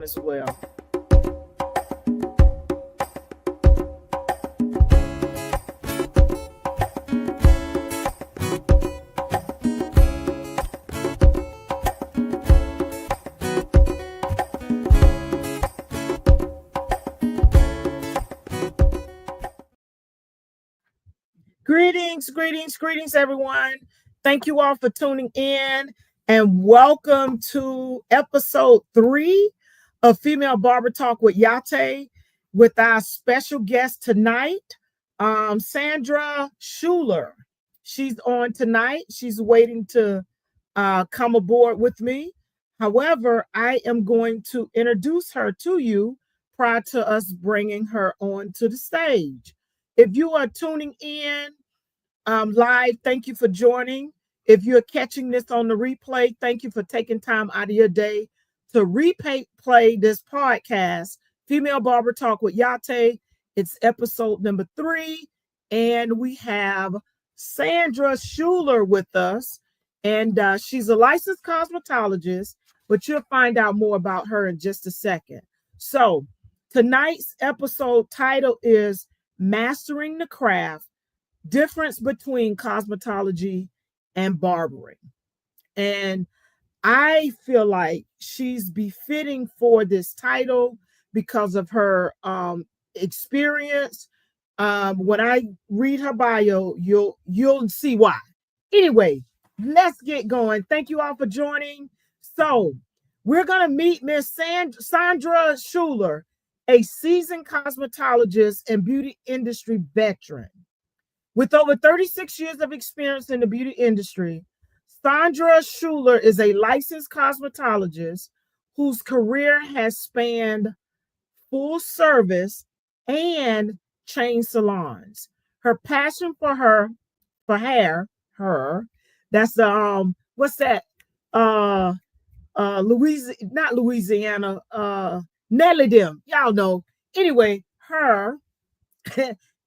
as well. Greetings, everyone. Thank you all for tuning in and welcome to episode 3 of Female Barber Talk with Yah-Tay with our special guest tonight, Saundra Shuler. She's on tonight. She's waiting to come aboard with me. However, I am going to introduce her to you prior to us bringing her on to the stage. If you are tuning in live, thank you for joining. If you're catching this on the replay, thank you for taking time out of your day to replay this podcast, Female Barber Talk with Yah-Tay. It's episode number 3, and we have Saundra Shuler with us, and she's a licensed cosmetologist, but you'll find out more about her in just a second. So tonight's episode title is Mastering the Craft, Difference Between Cosmetology and Barbering. And I feel like she's befitting for this title because of her experience. When I read her bio, you'll see why. Anyway, let's get going. Thank you all for joining. So we're gonna meet Miss Saundra Shuler, a seasoned cosmetologist and beauty industry veteran. With over 36 years of experience in the beauty industry, Saundra Shuler is a licensed cosmetologist whose career has spanned full service and chain salons. Her passion for hair, that's the what's that? Not Louisiana, Nelly them, y'all know. Anyway, her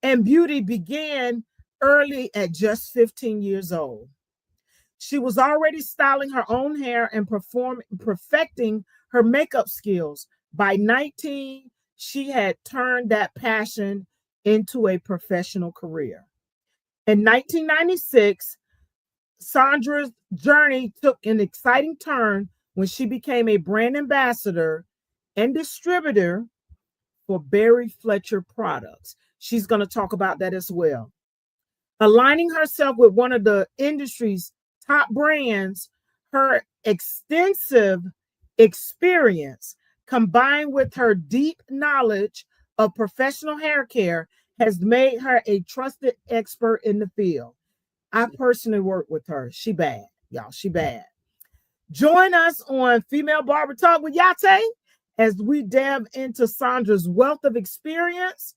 and beauty began early at just 15 years old. She was already styling her own hair and perfecting her makeup skills. By 19, she had turned that passion into a professional career. In 1996, Saundra's journey took an exciting turn when she became a brand ambassador and distributor for Barry Fletcher products. She's going to talk about that as well. Aligning herself with one of the industry's top brands, her extensive experience combined with her deep knowledge of professional hair care has made her a trusted expert in the field. I personally work with her. She bad, y'all. She bad. Join us on Female Barber Talk with Yah-Tay as we delve into Saundra's wealth of experience,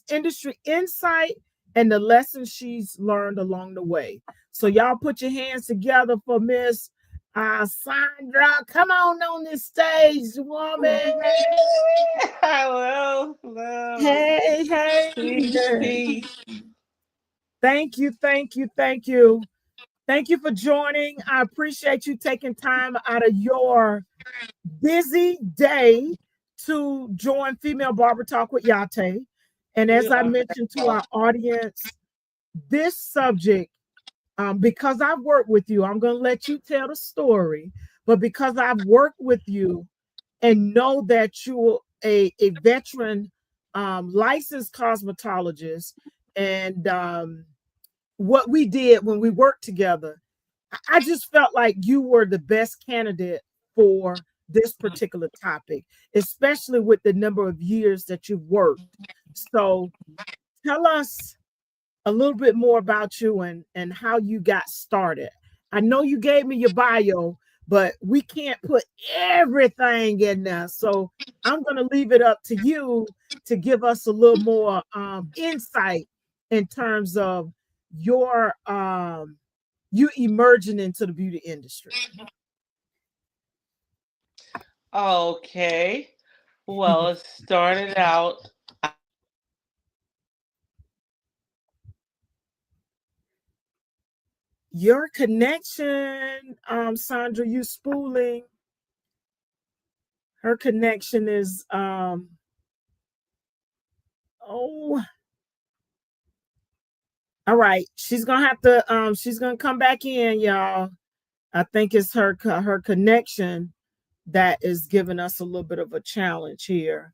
industry insight, and the lessons she's learned along the way. So y'all put your hands together for Miss Saundra. Come on this stage, woman. Hello. Hey. Peace. Thank you for joining. I appreciate you taking time out of your busy day to join Female Barber Talk with Yah-Tay. And as I mentioned to our audience, this subject, because I've worked with you, I'm going to let you tell the story, but because I've worked with you and know that you're a veteran licensed cosmetologist, and what we did when we worked together, I just felt like you were the best candidate for this particular topic, especially with the number of years that you've worked. So tell us a little bit more about you and how you got started. I know you gave me your bio, but we can't put everything in there. So I'm going to leave it up to you to give us a little more insight in terms of your you emerging into the beauty industry. Okay. Well, it started out. Your connection, Saundra, you spooling. her connection is all right. She's gonna have to she's gonna come back in, y'all. I think it's her connection that is giving us a little bit of a challenge here.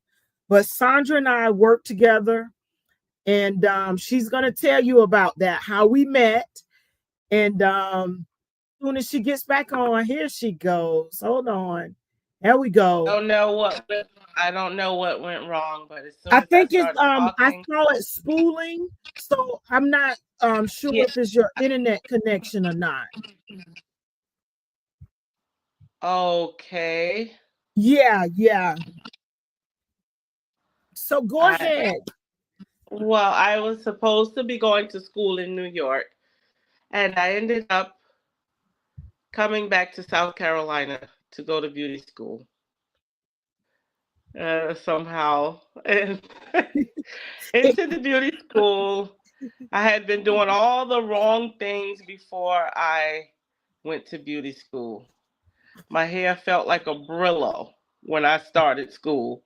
But Saundra and I work together, and she's gonna tell you about that, how we met. And as soon as she gets back on, here she goes. Hold on. There we go. I don't know what went wrong, but as soon I as I think it's started I talking, call it spooling. So I'm not sure yeah. if it's your internet connection or not. Okay. Yeah. So go I ahead. Well, I was supposed to be going to school in New York, and I ended up coming back to South Carolina to go to beauty school. Somehow, and It, into the beauty school, I had been doing all the wrong things before I went to beauty school. My hair felt like a Brillo when I started school.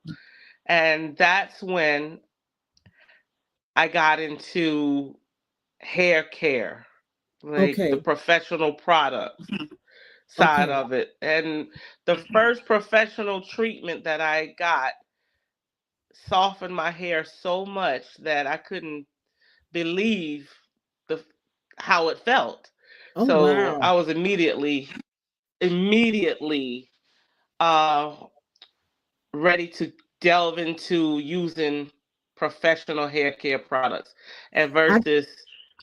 And that's when I got into hair care, like the okay. professional product side Okay. of it. And the first professional treatment that I got softened my hair so much that I couldn't believe the how it felt. Oh So wow. I was immediately uh, ready to delve into using professional hair care products and I versus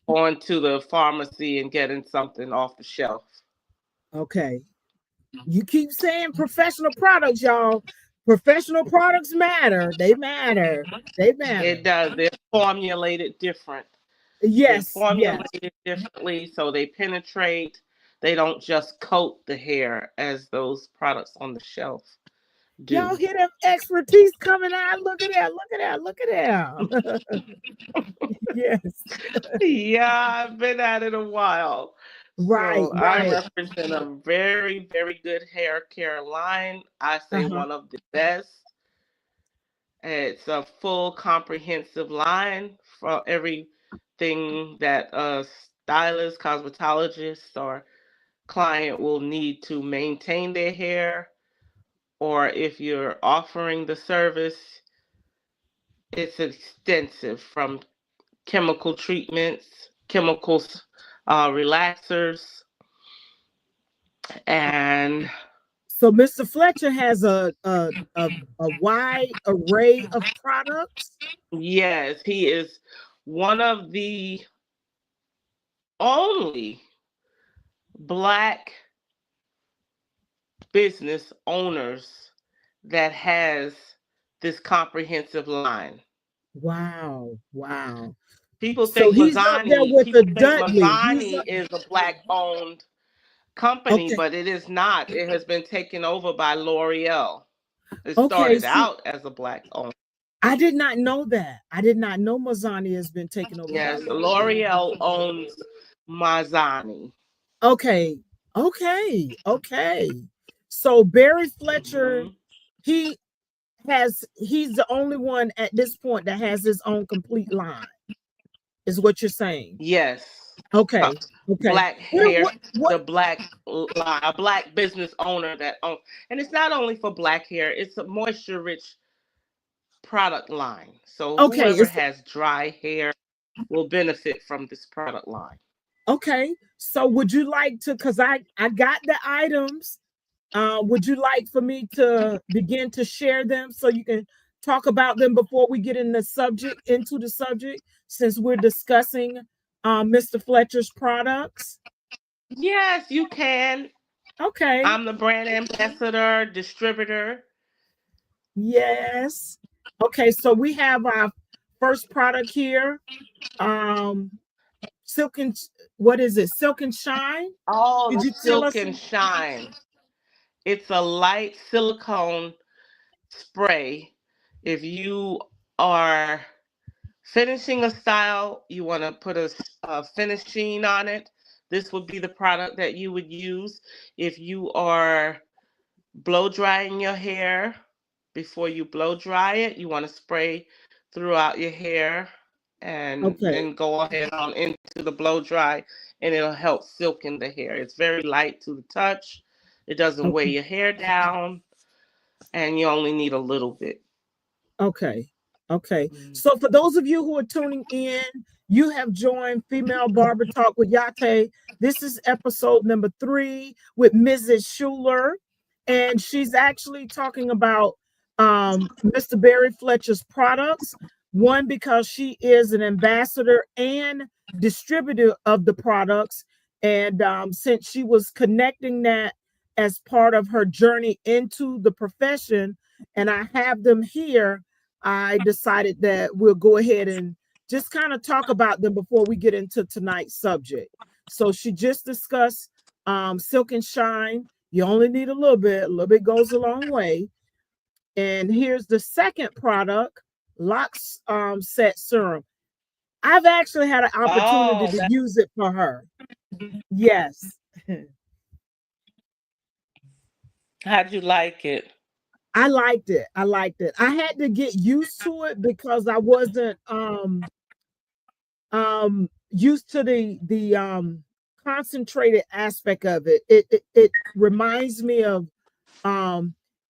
going to the pharmacy and getting something off the shelf. okay. You keep saying professional products, y'all. Professional products matter. They matter. They matter. It does. They're formulated different. They're Yes. formulated differently, so they penetrate. They don't just coat the hair as those products on the shelf Y'all do. hear that expertise coming out? Look at that. Look at that. Look at that. Yes. Yeah, I've been at it a while. Right, So I right. represent a very, very good hair care line. I say Uh-huh. one of the best. It's a full comprehensive line for everything that a stylist, cosmetologist, or client will need to maintain their hair. Or if you're offering the service, it's extensive from chemical treatments, chemicals, relaxers, and So Mr. Fletcher has a wide array of products. yes, he is one of the only black business owners that has this comprehensive line. Wow, wow. People So think he's up there Mazzani, with the people think Dudley. He's Mazzani up. is a black owned company, Okay, but it is not. It has been taken over by L'Oreal. It okay. started See, out as a black owned. I did not know that. I did not know Mazzani has been taken over by Yes, L'Oreal. L'Oreal owns Mazzani. Okay, okay. So Barry Fletcher, Hmm. he he's the only one at this point that has his own complete line, is what you're saying. Yes, Co- Okay, okay. black hair, What the black a black business owner that owns, and it's not only for black hair. It's a moisture rich product line. So okay, whoever it's has dry hair will benefit from this product line. okay. So would you like to, because I got the items. Would you like for me to begin to share them so you can talk about them before we get into the subject, since we're discussing Mr. Fletcher's products? Yes, you can. Okay. I'm the brand ambassador, distributor. Yes. Okay, so we have our first product here. Um, Silk and what is it? Silk and Shine. Oh, Could the you tell Silk us? and Shine. It's a light silicone spray. If you are finishing a style, you want to put a finishing on it, this would be the product that you would use. If you are blow drying your hair, before you blow dry it. You want to spray throughout your hair and Okay. then go ahead on into the blow dry, and it'll help silken the hair. It's very light to the touch. It doesn't weigh Okay. your hair down, and you only need a little bit. Okay. Okay. Mm. So for those of you who are tuning in, you have joined Female Barber Talk with Yah-Tay. This is episode number 3 with Mrs. Shuler. And she's actually talking about Mr. Barry Fletcher's products. One, because she is an ambassador and distributor of the products. And since she was connecting that as part of her journey into the profession, and I have them here, I decided that we'll go ahead and just kind of talk about them before we get into tonight's subject. So she just discussed Silk and Shine. You only need a little bit goes a long way. And here's the second product, Locks Set Serum. I've actually had an opportunity Oh, to use it for her. Yes. how'd you like it? I liked it. I liked it. I had to get used to it because I wasn't used to the concentrated aspect of it. It reminds me of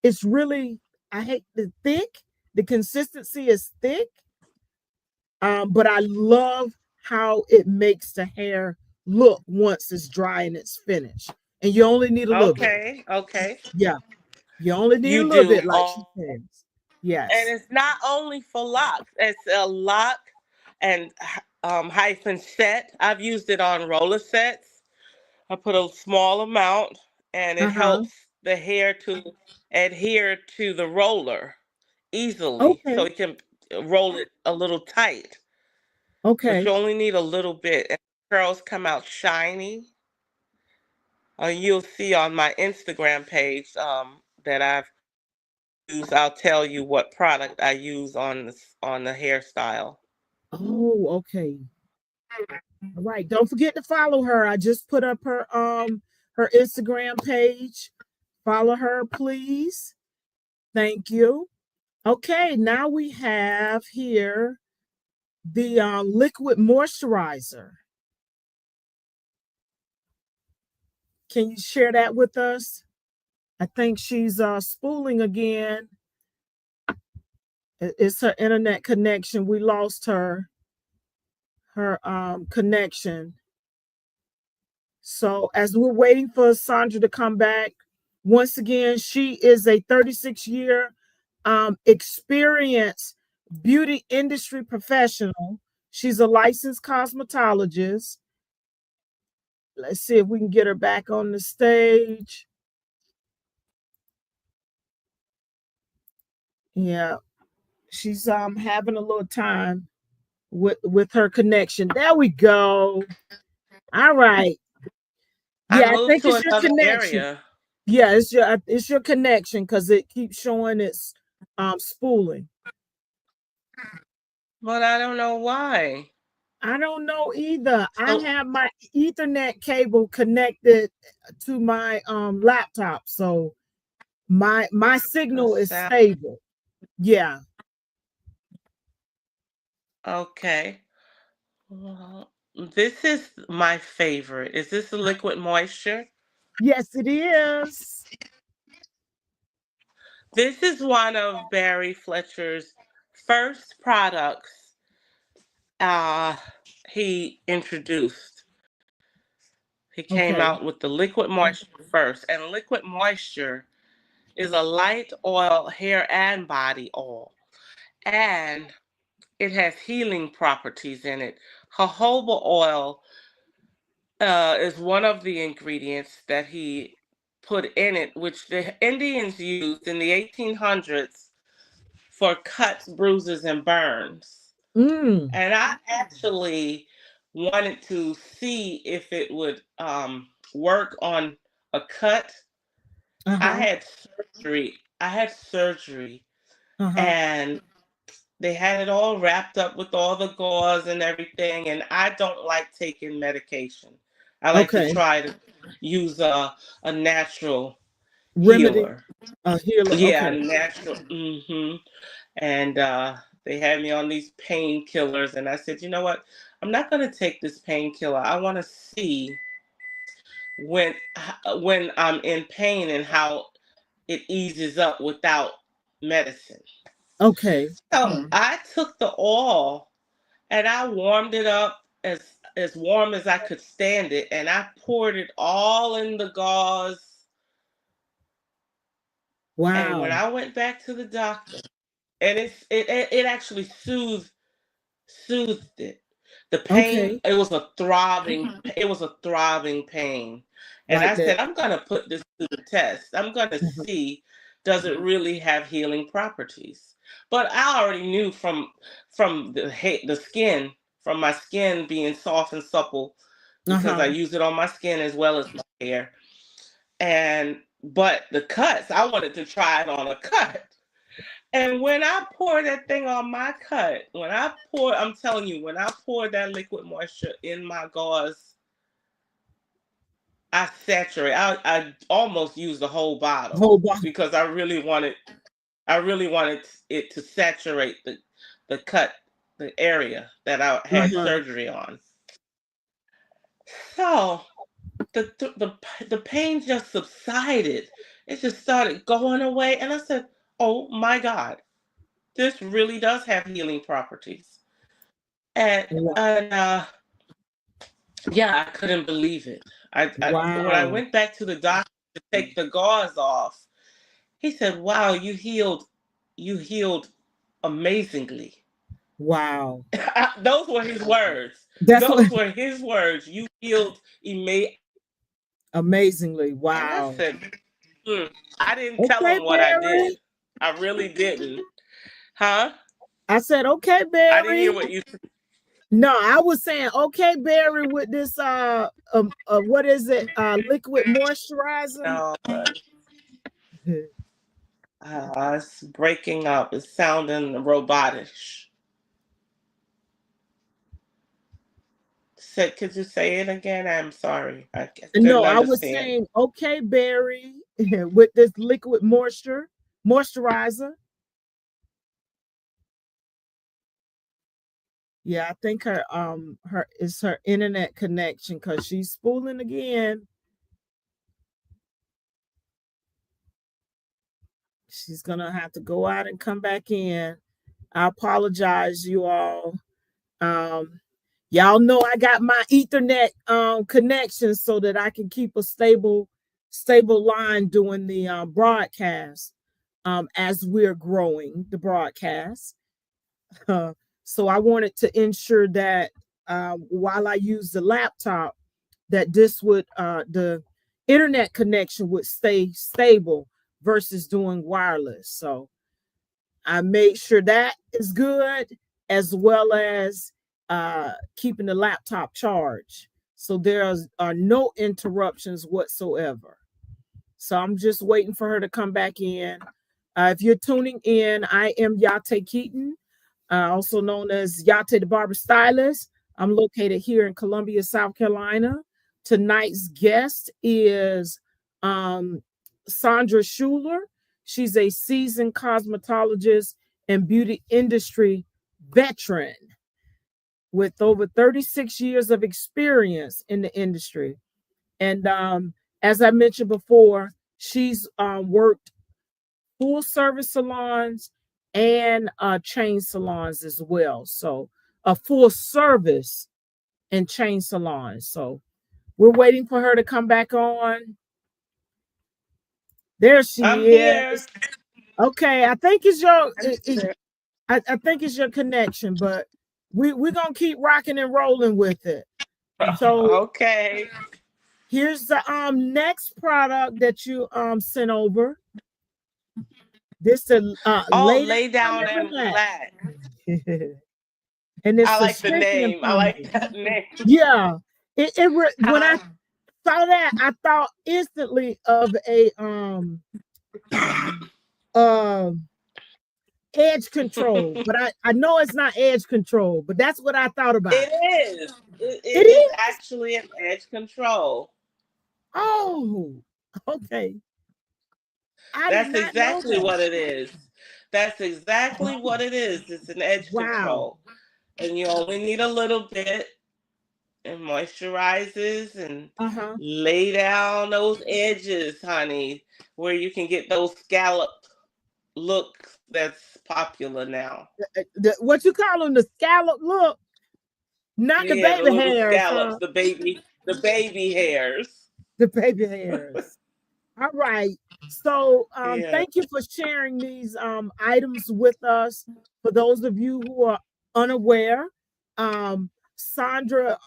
it's really, I hate the thick, the consistency is thick, but I love how it makes the hair look once it's dry and it's finished. And you only need a little bit. Okay, okay. Yeah, you only need a You little do. bit, like she says. And Yes. it's not only for locks, it's a lock and hyphen set. I've used it on roller sets. I put a small amount, and it Uh-huh. helps the hair to adhere to the roller easily, so Okay. you can roll it a little tight. But you Okay. only need a little bit, and the curls come out shiny. You'll see on my Instagram page that I've used. I'll tell you what product I use on the hairstyle. Oh, okay. All right. Don't forget to follow her. I just put up her Instagram page. Follow her, please. Thank you. Okay, now we have here the liquid moisturizer. Can you share that with us? I think she's spooling again. It's her internet connection. We lost her connection. So as we're waiting for Saundra to come back, once again, she is a 36-year experienced beauty industry professional. She's a licensed cosmetologist. Let's see if we can get her back on the stage. Yeah, she's having a little time with her connection. There we go. All right. I Yeah, I moved think to it's your another connection. area, Yeah, it's your connection because it keeps showing it's spooling. but I don't know why. I don't know either. I So have my Ethernet cable connected to my laptop, so my the signal is sound. stable. Yeah. Okay. Well, this is my favorite. Is this the liquid moisture? Yes, it is. This is one of Barry Fletcher's first products uh, he introduced. He came Okay. out with the liquid moisture first, and liquid moisture is a light oil, hair and body oil, and it has healing properties in it. Jojoba oil is one of the ingredients that he put in it, which the Indians used in the 1800s for cuts, bruises, and burns. Mm. And I actually wanted to see if it would work on a cut. I Uh-huh. had surgery. I had surgery, Uh-huh. and they had it all wrapped up with all the gauze and everything. And I don't like taking medication. I like to Okay. try to use a natural Remedy, healer. a healer. Yeah, Okay. natural. And they had me on these painkillers, and I said, you know what? I'm not going to take this painkiller. I want to see when when I'm in pain and how it eases up without medicine. Okay. So I took the oil and I warmed it up as warm as I could stand it, and I poured it all in the gauze. And when Wow. I went back to the doctor, and it actually soothed it. The pain, Okay. it was a throbbing pain. And Right I there. said, I'm gonna put this to the test. I'm gonna Mhm. see, does it really have healing properties? But I already knew from the skin, from my skin being soft and supple, because I Uh-huh. use it on my skin as well as my hair. And but the cuts, I wanted to try it on a cut. And when I pour that thing on my cut, I'm telling you, when I pour that liquid moisture in my gauze, I saturate. I almost used the whole bottle Whole body. because I really wanted it to saturate the cut, the area that I had Uh-huh. surgery on. So the pain just subsided. It just started going away, and I said, "Oh my God, this really does have healing properties." And Wa- and yeah, I couldn't believe it. When I Wow. went back to the doctor to take the gauze off, he said, "Wow, you healed amazingly." Wow. Those were his words. That's what Those were his words. You healed amazingly. and I Wow. said, "Hmm." I didn't tell Okay, him what I did. Barry. I really didn't. Huh? I said, okay, I didn't hear Barry. what you No, I was saying, okay, Barry, with this what is it? Liquid moisturizer. said. It's breaking up. It's sounding robotish. Could you say it again? I'm sorry. I No, couldn't I was understand. saying, okay, Barry, with this liquid moisturizer. Yeah, I think her internet connection because she's spooling again. She's gonna have to go out and come back in. I apologize, you all. Um, y'all know I got my Ethernet connection so that I can keep a stable line doing the broadcast as we're growing the broadcast. So I wanted to ensure that while I use the laptop, that this would the internet connection would stay stable versus doing wireless. So I made sure that is good, as well as keeping the laptop charged. So there are no interruptions whatsoever. So I'm just waiting for her to come back in. If you're tuning in, I am Yah-Tay Keaton, also known as Yah-Tay the Barber Stylist. I'm located here in Columbia, South Carolina. Tonight's guest is Saundra Shuler. She's a seasoned cosmetologist and beauty industry veteran with over 36 years of experience in the industry. And as I mentioned before, she's worked full service salons and chain salons as well. So a full service and chain salons. So we're waiting for her to come back on. There I'm she here. is. Okay, I think it's I think it's your connection, but we're gonna keep rocking and rolling with it. So Okay. here's the next product that you sent over. This the Oh, lay lay down down and and relax. relax. And it's I the like the strengthening name. I like pomade. that name. Yeah. When I Huh? saw that, I thought instantly of a um edge control, but I know it's not edge control, but that's what I thought about. It is. It It is is. actually an edge control. Oh, okay. I did That's not know exactly that. what it is. That's exactly what it is. It's an edge Wow. control. And you only need a little bit and moisturizes and Uh-huh. lay down those edges, honey, where you can get those scallop looks that's popular now. What you call them, the scallop look, not the Yeah, the baby little hairs, scallops, huh? the baby hairs. The baby hairs. All right. So Yeah. thank you for sharing these items with us. For those of you who are unaware, um, Sandra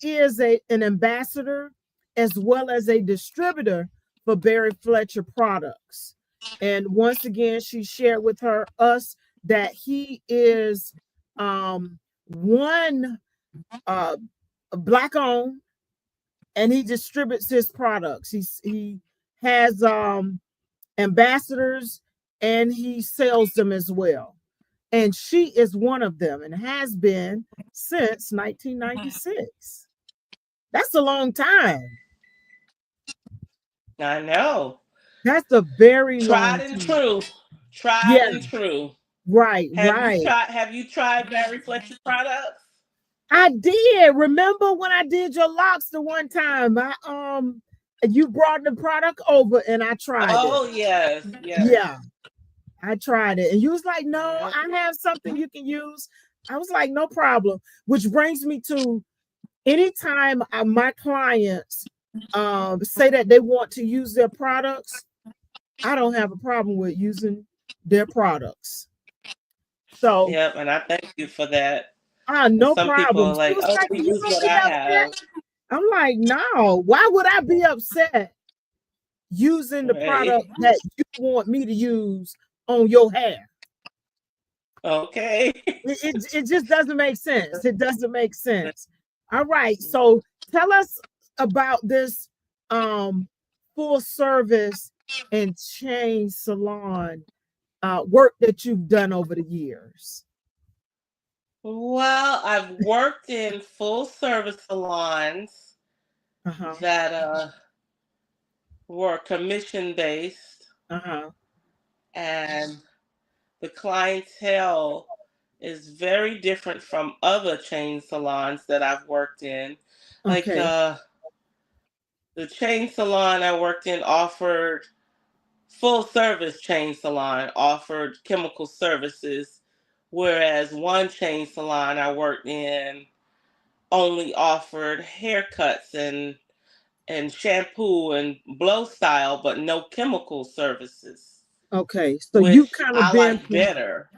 is an ambassador as well as a distributor for Barry Fletcher products. And once again, she shared with us that he is one black owned, and he distributes his products. He has ambassadors, and he sells them as well. And she is one of them and has been since 1996. That's a long time. I know. That's a very Tried long and time. true. Tried Yeah, and true. right, right. Have you tried Barry Fletcher products? I did. Remember when I did your locks the one time? You brought the product over and I tried it. Oh yes, yes. Yeah, I tried it. And you was like, no, Yep. I have something you can use. I was like, no problem. Which brings me to anytime my clients say that they want to use their products, I don't have a problem with using their products. So, Yep, and I thank you for that. no Some people problem. are She like, was "Oh, like, we you use gonna what be I upset? have." I'm like, no, why would I be upset using the Right. product that you want me to use on your hair? Okay. It just doesn't make sense. It doesn't make sense. All right. So tell us about this full service and chain salon work that you've done over the years. Well, I've worked in full service salons Uh-huh. that were commission based, Uh-huh. and the clientele is very different from other chain salons that I've worked in. Like Okay. the chain salon I worked in offered full service chain salon offered chemical services, whereas one chain salon I worked in only offered haircuts and shampoo and blow style, but no chemical services, Okay. So you've which kind of I been like from better.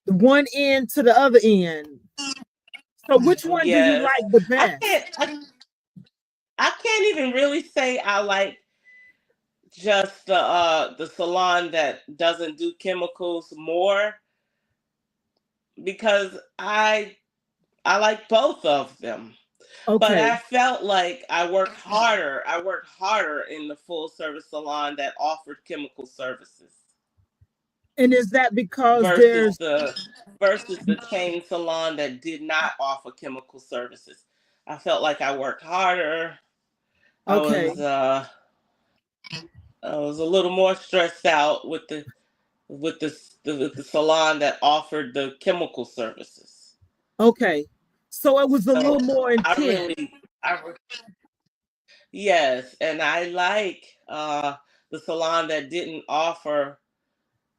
the one end to the other end. So which one do you Yes, like the I best? can't. I can't even really say I like just the salon that doesn't do chemicals more, because I like both of them. But Okay. I felt like I worked harder. I worked harder in the full service salon that offered chemical services And is that because versus there's the chain salon that did not offer chemical services. I felt like I worked harder. I okay. was uh I was a little more stressed out with the salon that offered the chemical services. Okay. So it was a So little more I intense. really I yes, and I like the salon that didn't offer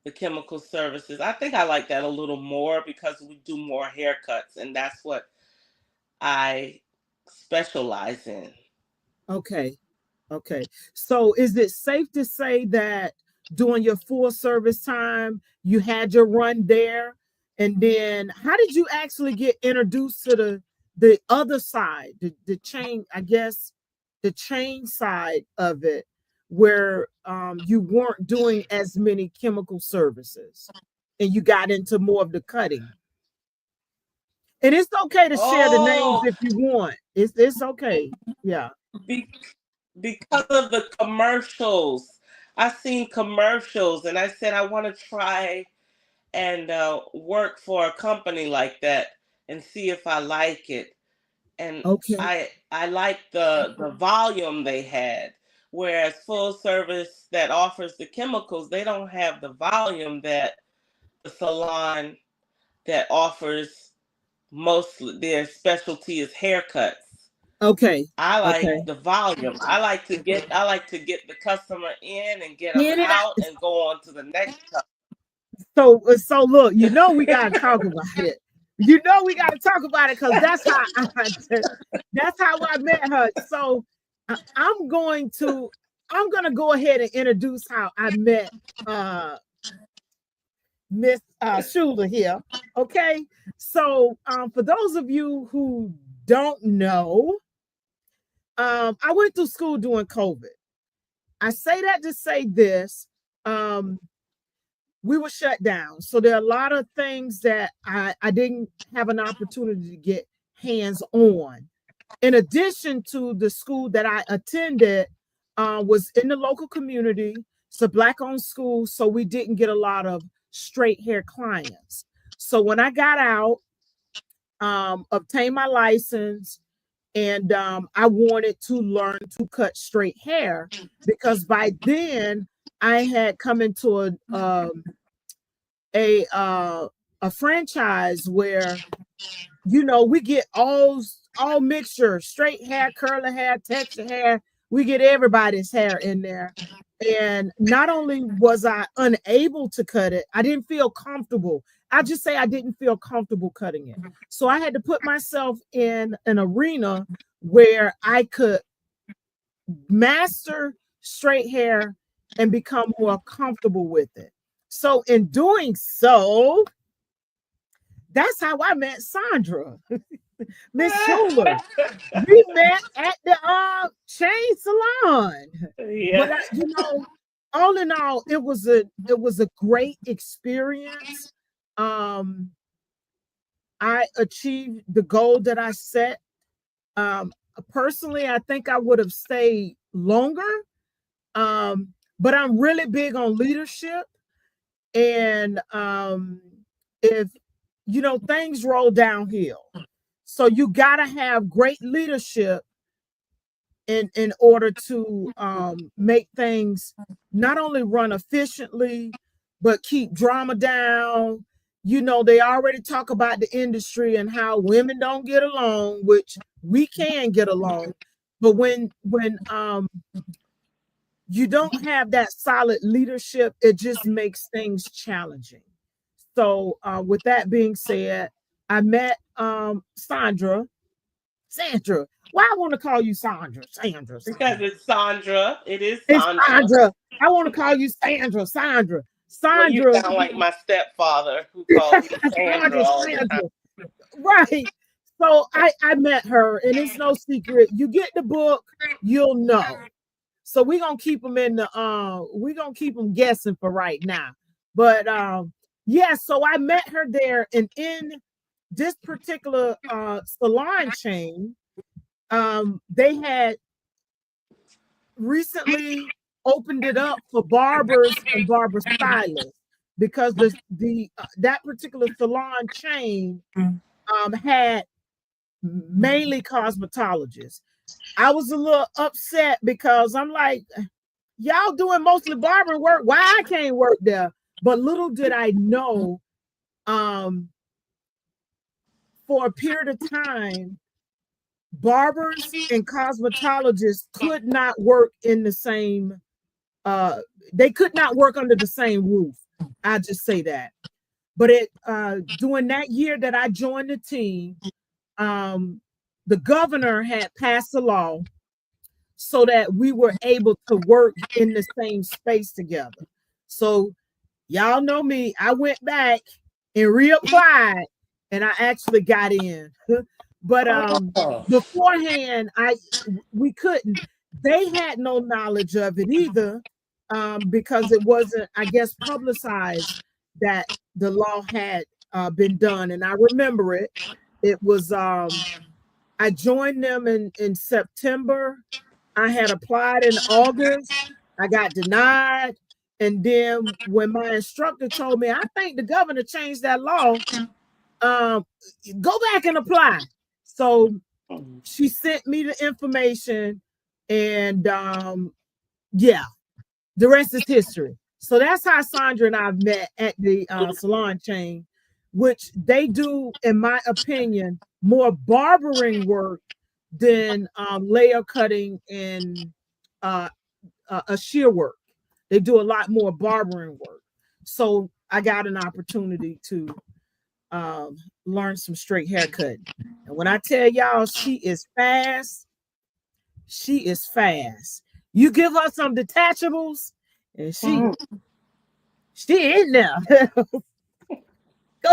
the chemical services. I think I like that a little more because we do more haircuts, and that's what I specialize in. Okay. Okay. So is it safe to say that during your full service time, you had your run there? And then how did you actually get introduced to the other side, the chain, I guess, the chain side of it, where you weren't doing as many chemical services and you got into more of the cutting? And it's okay to share the names Oh, if you want. It's okay. Yeah. be, because of the commercials. I seen commercials, and I said I want to try and work for a company like that and see if I like it. And Okay. I liked the volume they had. Whereas full service that offers the chemicals, they don't have the volume that the salon that offers mostly their specialty is haircuts. Okay. I like Okay. the volume. I like to get the customer in and get them Get it out out. and go on to the next customer. So look, we gotta talk about it. We gotta talk about it because that's how I met her. So I'm gonna go ahead and introduce how I met Miss Shuler here. Okay. So for those of you who don't know, I went through school during COVID. I say that to say this. We were shut down. So there are a lot of things that I didn't have an opportunity to get hands on. In addition to the school that I attended, was in the local community. It's a Black-owned school, so we didn't get a lot of straight hair clients. So when I got out, obtained my license, and I wanted to learn to cut straight hair because by then I had come into a franchise where we get all mixture, straight hair, curly hair, texture hair. We get everybody's hair in there. And not only was I unable to cut it, I didn't feel comfortable. I just say I didn't feel comfortable cutting it. So I had to put myself in an arena where I could master straight hair and become more comfortable with it. So in doing so, that's how I met Saundra, Miss Shuler. We met at the chain salon. Yeah. But all in all, it was a great experience. I achieved the goal that I set. Personally, I think I would have stayed longer. But I'm really big on leadership. And if things roll downhill. So you gotta have great leadership in order to make things not only run efficiently, but keep drama down. They already talk about the industry and how women don't get along, which we can get along. But when you don't have that solid leadership, it just makes things challenging. So with that being said, I met Sandra. Sandra. Why I want to call you Sandra? Sandra. Because it's Saundra. It is It's Saundra. Sandra. I want to call you Sandra. Sandra. Well, you Sandra. sound like my stepfather who calls me Sandra all the time. Right. So I met her, and it's no secret. You get the book, you'll know. So we're gonna keep them guessing for right now. But yeah, so I met her there, and in this particular salon chain, they had recently opened it up for barbers and barber stylists because that particular salon chain had mainly cosmetologists. I was a little upset because I'm like, y'all doing mostly barbering work. Why I can't work there? But little did I know, for a period of time, barbers and cosmetologists could not work in the same, they could not work under the same roof. I just say that. But during that year that I joined the team, the governor had passed a law so that we were able to work in the same space together. So y'all know me, I went back and reapplied and I actually got in. But beforehand, we couldn't. They had no knowledge of it either, because it wasn't, I guess, publicized that the law had been done. And I remember it. It was I joined them in September. I had applied in August. I got denied. And then when my instructor told me, I think the governor changed that law, go back and apply. So she sent me the information, and Yeah, the rest is history. So that's how Saundra and I met at the salon chain, which they do, in my opinion, more barbering work than layer cutting and uh, a shear work. They do a lot more barbering work. So I got an opportunity to um, learn some straight haircut. And when I tell y'all she is fast, she is fast. You give her some detachables, and she in there. Go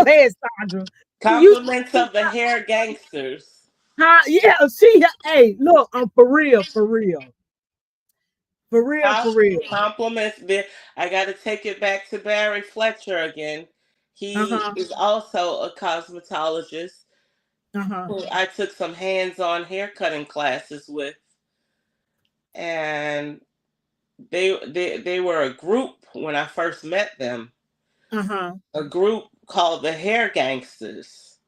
ahead, Sandra. Compliments of the hair gangsters. Yeah, hey, look, I'm for real, for real, for real, for real. Compliments. I got to take it back to Barry Fletcher again. He Uh-huh, is also a cosmetologist uh-huh, who I took some hands-on hair cutting classes with, and they were a group when I first met them. uh-huh. A group called the Hair Gangsters.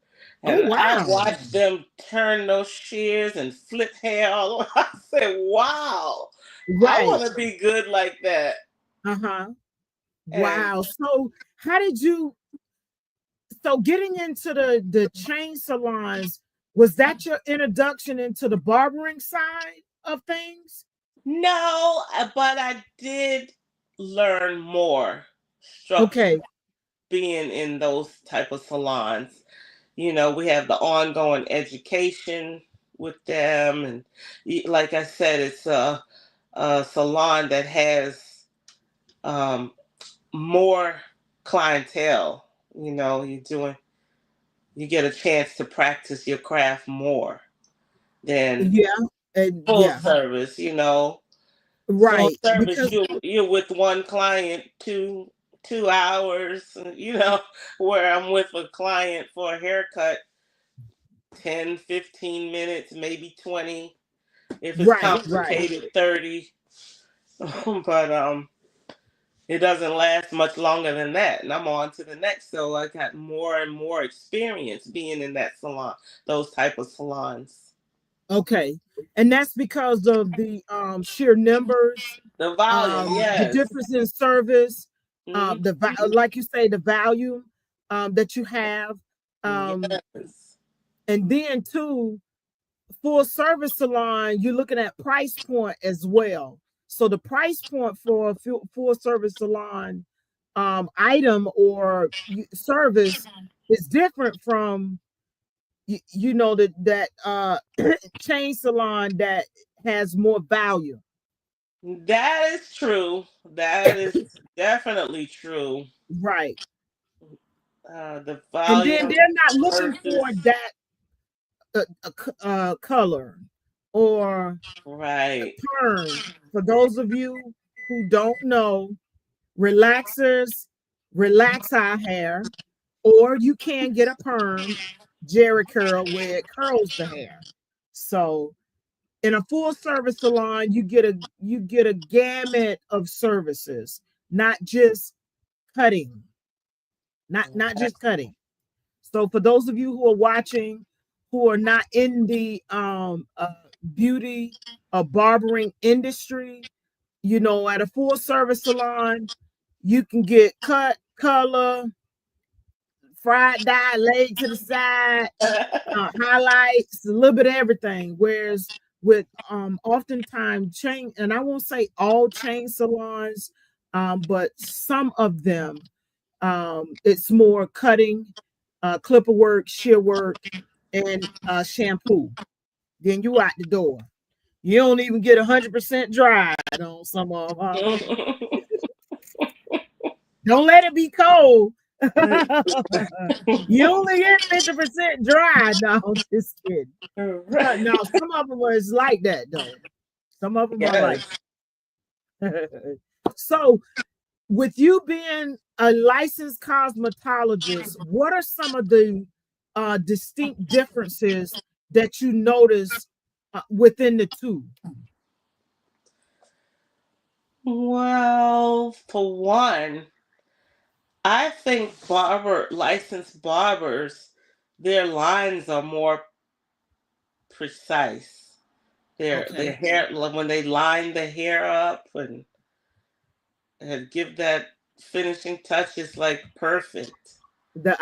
Oh, And I wow. watched them turn those shears and flip hair all over. I said, wow, I Right. want to be good like that. Uh-huh. And Wow. So how did you getting into the chain salons, was that your introduction into the barbering side of things? no, but I did learn more structure Okay. being in those type of salons. We have the ongoing education with them, and like I said, it's a salon that has um, more clientele. You get a chance to practice your craft more than Yeah. And full yeah. service. Full Right. service, Because you're with one client 2 hours. Where I'm with a client for a haircut 10, 15 minutes, maybe 20. If it's right, right. complicated, 30. But it doesn't last much longer than that. And I'm on to the next. So I got more and more experience being in that salon, those type of salons. Okay. And that's because of the sheer numbers, The volume, the yes. difference in service, Hmm. like you say, the value that you have. Um, Yes. and then too, full service salon, you're looking at price point as well. So the price point for a full service salon item or service is different from that chain salon that has more value. That is true. That is definitely true. Right. The And then volume they're not looking versus, for that color or right. perm. For those of you who don't know, relaxers relax our hair, or you can get a perm, Jerry curl, where it curls the hair. So in a full service salon, you get a gamut of services, not just cutting, not just cutting. So for those of you who are watching, who are not in the beauty or barbering industry, at a full service salon, you can get cut, color, fried dye laid to the side, highlights, a little bit of everything. Whereas with oftentimes chain, and I won't say all chain salons, but some of them, it's more cutting, clipper work, shear work, and shampoo. Then you out the door. You don't even get 100% dried on some of them. Don't let it be cold. You only get 50% dry. No, I'm just kidding. No, some of them is like that though. Some of them are like Yes. so. With you being a licensed cosmetologist, what are some of the distinct differences that you notice within the two? Well, for one, I think licensed barbers, their lines are more precise. Their hair, like when they line the hair up and give that finishing touch, is like perfect. The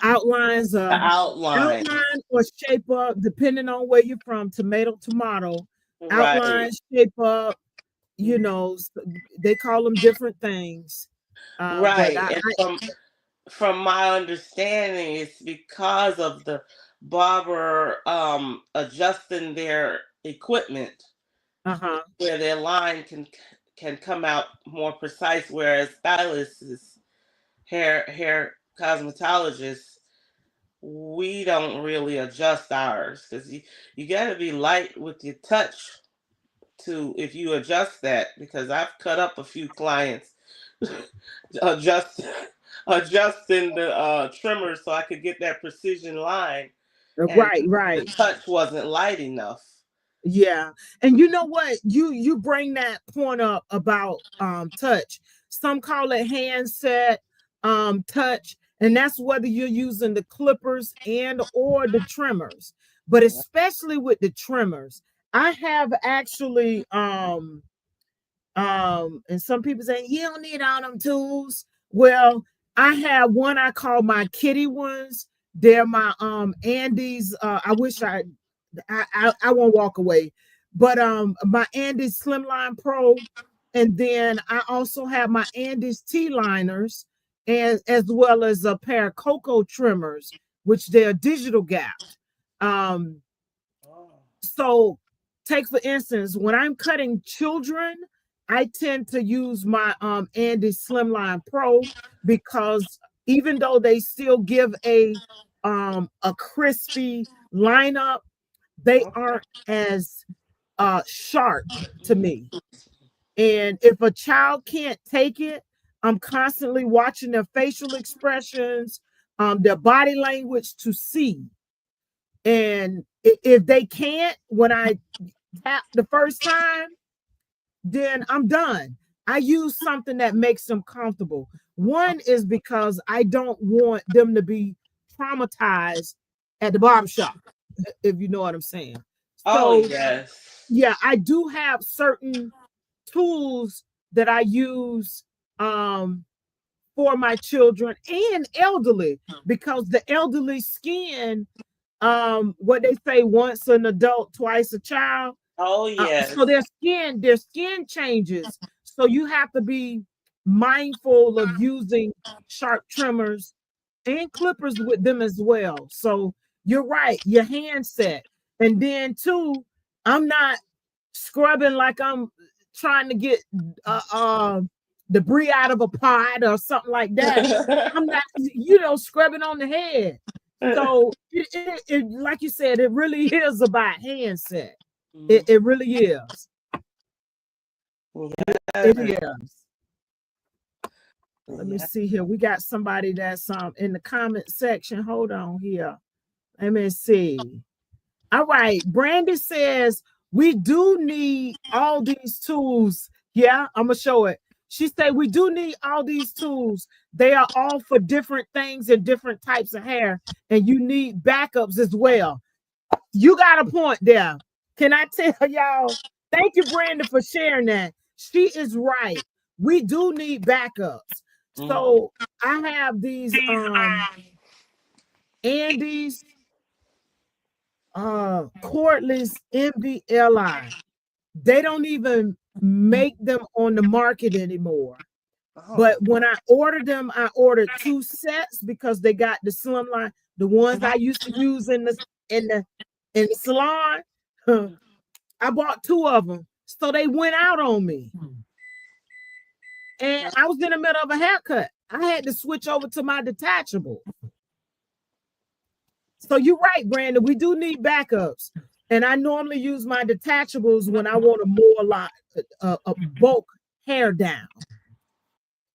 outlines The outline, outline or shape up depending on where you're from. Tomato right? outline, shape up, you know, they call them different things. But Right. And from my understanding, it's because of the barber adjusting their equipment, uh-huh. where their line can come out more precise, whereas stylists, hair cosmetologists, we don't really adjust ours, because you got to be light with your touch to, if you adjust that, because I've cut up a few clients adjust adjusting the trimmer so I could get that precision line, and the Right. touch wasn't light enough. Yeah. And you know what? You bring that point up about touch. Some call it handset touch, and that's whether you're using the clippers and or the trimmers. But especially with the trimmers, I have actually and some people say you don't need all them tools. Well, I have one I call my kitty ones. They're my Andes. I wish I won't walk away. But my Andes Slimline Pro, and then I also have my Andes T liners, and as well as a pair of Cocoa trimmers, which they're digital gapped. Um, so take for instance, when I'm cutting children, I tend to use my Andes Slimline Pro, because even though they still give a crispy lineup, they aren't as sharp to me. And if a child can't take it, I'm constantly watching their facial expressions, their body language to see. And if they can't, when I tap the first time, then I'm done. I use something that makes them comfortable. One is because I don't want them to be traumatized at the barbershop, if you know what I'm saying. Oh, So, yes. yeah, I do have certain tools that I use for my children and elderly, because the elderly skin, what they say, once an adult, twice a child. Oh, So yes. their skin changes. So you have to be mindful of using sharp trimmers and clippers with them as well. So you're right, your handset. And then too, I'm not scrubbing like I'm trying to get uh, uh debris out of a pot or something like that. I'm not, scrubbing on the head. So like you said, it really is about handset. It really is. It Yes. is. Let me see here. We got somebody that's in the comment section. Hold on here. Let me see. All right. Brandy says we do need all these tools. Yeah, I'm gonna show it. She said we do need all these tools. They are all for different things and different types of hair, and you need backups as well. You got a point there. Can I tell y'all? Thank you, Brandon, for sharing that. She is right. We do need backups. So I have these Andes cordless MVLI. They don't even make them on the market anymore. But when I ordered them, I ordered 2 sets because they got the slimline, the ones I used to use in the salon. I bought 2 of them. So they went out on me. And I was in the middle of a haircut. I had to switch over to my detachable. So you're right, Brandon. We do need backups. And I normally use my detachables when I want a bulk hair down.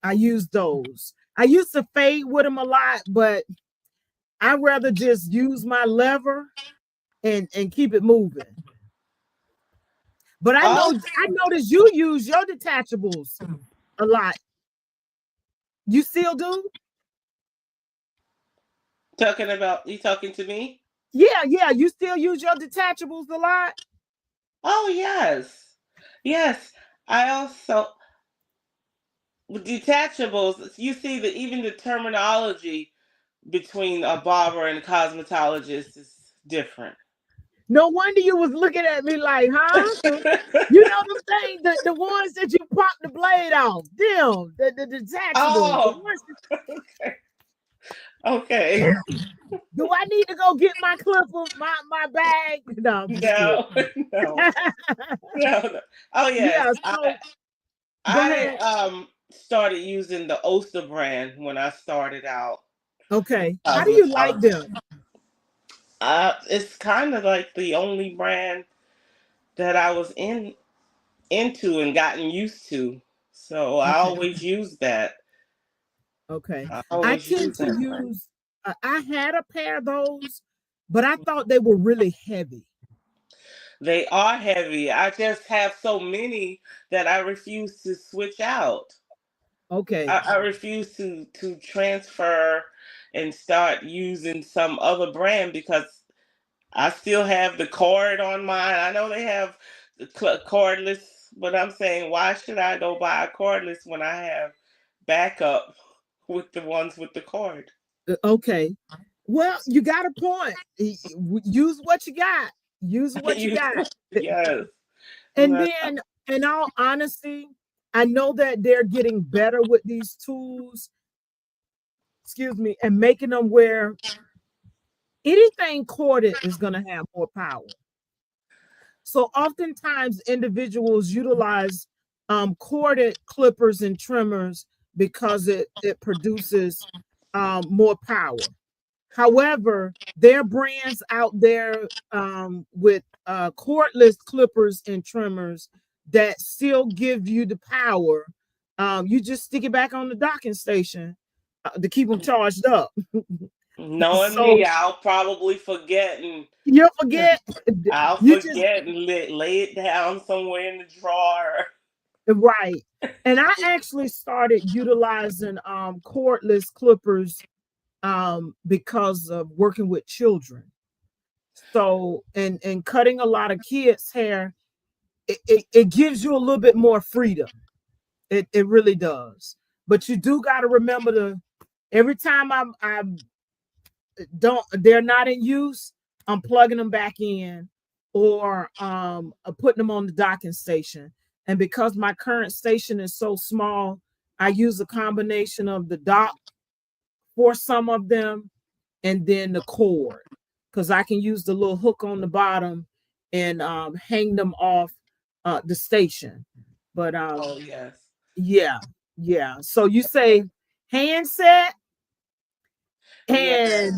I use those. I used to fade with them a lot, but I'd rather just use my lever and keep it moving. But I noticed you use your detachables a lot. You still do? You talking to me? Yeah. You still use your detachables a lot? Oh, yes. Yes. I also, with detachables, you see that even the terminology between a barber and a cosmetologist is different. No wonder you was looking at me like, huh? You know them things, the ones that you pop the blade off, them, the detachables, the Oh, ones okay. Okay. do I need to go get my clipper, my bag? No, I'm just kidding. No, no, no. Oh, yes. Yeah, I so go I ahead. started using the Oster brand when I started out Okay. How do you like cosmetology. them? It's kind of like the only brand that I was into and gotten used to. So I Okay. always use that. Okay. I I always tend use to that brand. use, I had a pair of those, but I thought they were really heavy. They are heavy. I just have so many that I refuse to switch out. Okay. I refuse to transfer and start using some other brand because I still have the cord on mine. I know they have the cordless, but I'm saying, why should I go buy a cordless when I have backup with the ones with the cord? Okay. Well, you got a point. Use what you got. Use what you You- got. yes. And then, in all honesty, I know that they're getting better with these tools, excuse me, and making them where anything corded is going to have more power. So oftentimes individuals utilize corded clippers and trimmers because it produces more power. However, there are brands out there with cordless clippers and trimmers that still give you the power. You just stick it back on the docking station to keep them charged up. Knowing So me, I'll probably forget and you'll forget. I'll You just forget and lay it down somewhere in the drawer. right. And I actually started utilizing cordless clippers because of working with children. So and cutting a lot of kids' hair, it gives you a little bit more freedom. It really does. But you do got to remember to every time I don't they're not in use, I'm plugging them back in or putting them on the docking station. And because my current station is so small, I use a combination of the dock for some of them and then the cord because I can use the little hook on the bottom and hang them off the station. But Oh, yes. yeah, yeah. So you say handset Yes.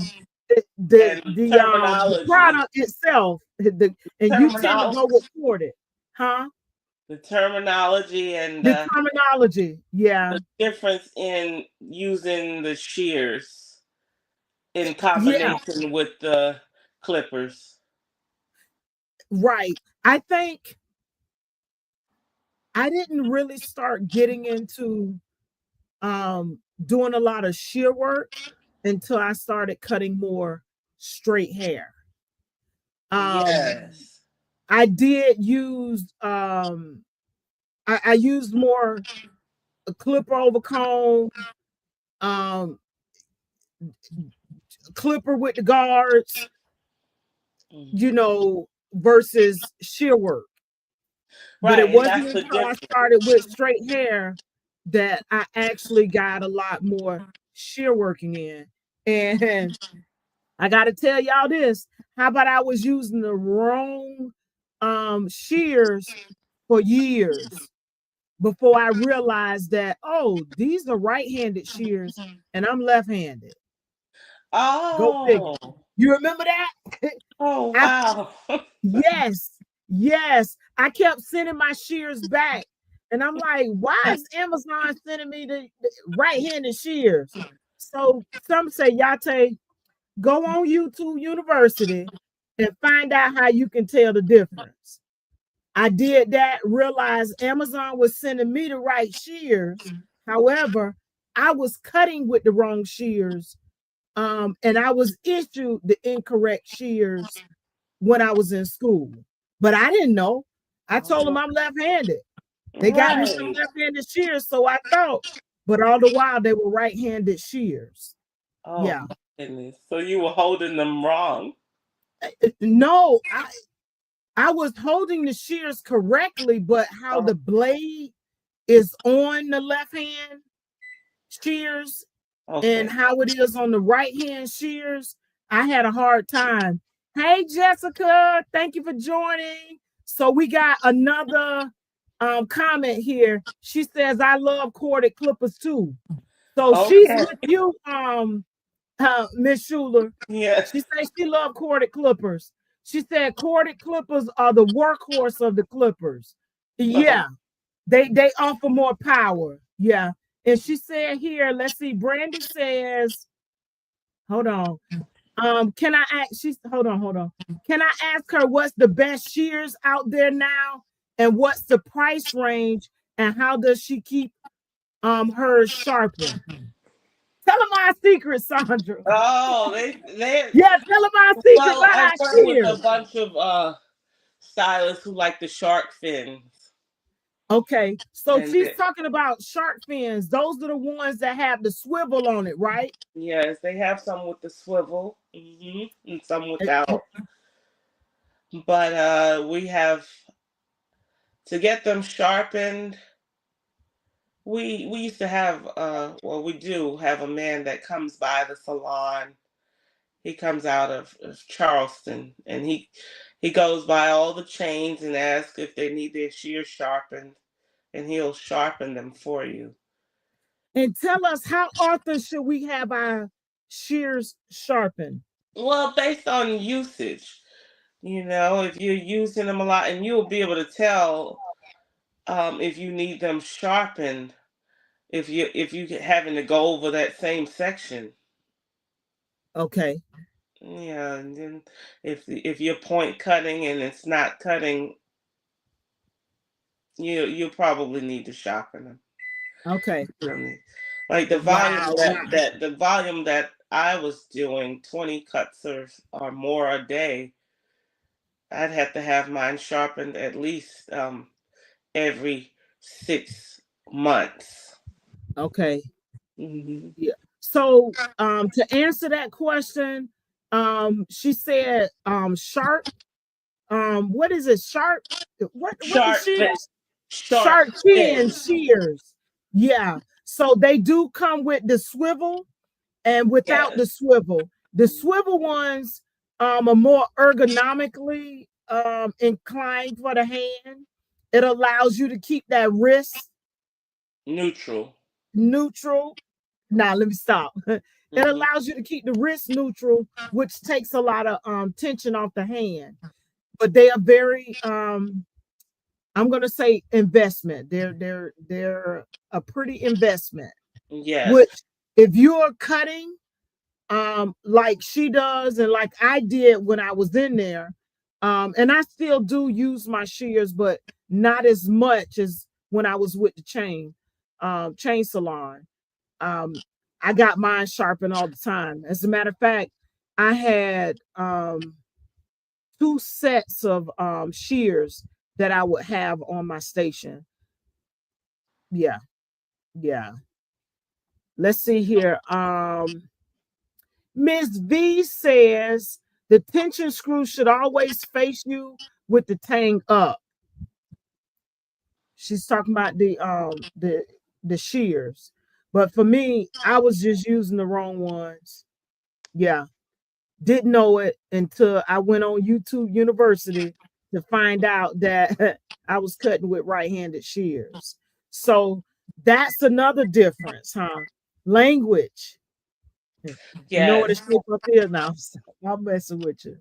and the And the um the terminology. product itself, and you tend to Terminology. go with corded, huh? The terminology and The terminology, yeah, the difference in using the shears in yeah, combination with the clippers. right. I think I didn't really start getting into doing a lot of shear work until I started cutting more straight hair. Um, Yes. I did use I used more a clipper over comb, um, clipper with the guards, Mm. you know, versus shear work. But it Right, and wasn't that's the until I difference. started with straight hair that I actually got a lot more shear working in. And I got to tell y'all this. How about I was using the wrong shears for years before I realized that, oh, these are right-handed shears and I'm left-handed. Go figure. Oh, You remember that? oh I, wow. yes, yes. I kept sending my shears back. And I'm like, why is Amazon sending me the right-handed shears? So some say, Yah-Tay, go on YouTube University and find out how you can tell the difference. I did that, realized Amazon was sending me the right shears. However, I was cutting with the wrong shears. And I was issued the incorrect shears when I was in school. But I didn't know. I told them I'm left-handed. They got me some Right. left-handed shears, so I thought, but all the while they were right-handed shears. Oh Yeah. my goodness. So you were holding them wrong. No, I was holding the shears correctly, but how Oh, the blade is on the left hand shears and okay. how it is on the right hand shears, I had a hard time. Hey, Jessica, thank you for joining. So we got another comment here. She says, I love corded clippers too. So she's Okay. with you, Miss Shuler. Yes. She said she loved corded clippers. She said corded clippers are the workhorse of the clippers. Yeah, they offer more power. Yeah. And she said here, let's see, Brandy says, hold on. Can I ask she's hold on. Can I ask her what's the best shears out there now and what's the price range and how does she keep hers sharpened? Tell her my secret, Saundra. Oh, they Yeah, tell her my secret well, I've behind worked with a shears. bunch of stylists who like the shark fins. Okay, so And she's talking about shark fins. Those are the ones that have the swivel on it, right? yes, they have some with the swivel, and some Eh, without. But we have to get them sharpened. We used to have well, we do have a man that comes by the salon. He comes out of Charleston, and he goes by all the chains and asks if they need their shears sharpened, and he'll sharpen them for you. And tell us how often should we have our shears sharpened? Well, based on usage, if you're using them a lot, and you'll be able to tell if you need them sharpened if you having to go over that same section. Okay, Yeah, and then if you're point cutting and it's not cutting, you probably need to sharpen them. okay. Really. Like the volume Wow. that I was doing, 20 cuts or more a day, I'd have to have mine sharpened at least every 6 months. Okay. Hmm. Yeah. So to answer that question, she said sharp. What is it? Sharp. What the Sharp fin, shears? sharp Shark fin fin. shears. Yeah. So they do come with the swivel and without Yes, the swivel. The swivel ones are more ergonomically inclined for the hand. It allows you to keep that wrist neutral. neutral. Now let me stop. It Hmm. allows you to keep the wrist neutral, which takes a lot of tension off the hand. But they are very I'm gonna say investment. They're a pretty investment. Yes. Which if you're cutting like she does and like I did when I was in there, and I still do use my shears, but not as much as when I was with the chain salon. Um, I got mine sharpened all the time. As a matter of fact, I had two sets of shears that I would have on my station. Yeah, yeah. Let's see here. Miss V says the tension screw should always face you with the tang up. She's talking about the shears. But for me, I was just using the wrong ones. Yeah. Didn't know it until I went on YouTube University to find out that I was cutting with right-handed shears. So that's another difference, huh? Language. You know what Yes. it's shape up here now. I'm messing with you.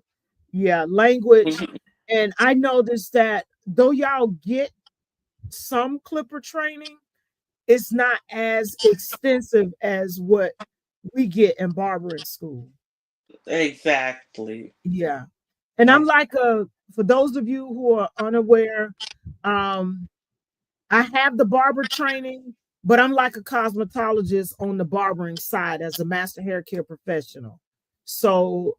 Yeah, language. Mhm. And I noticed that though y'all get some clipper training, it's not as extensive as what we get in barbering school. Exactly. Yeah. And I'm Ex- like for those of you who are unaware, um, I have the barber training, but I'm like a cosmetologist on the barbering side as a master hair care professional. So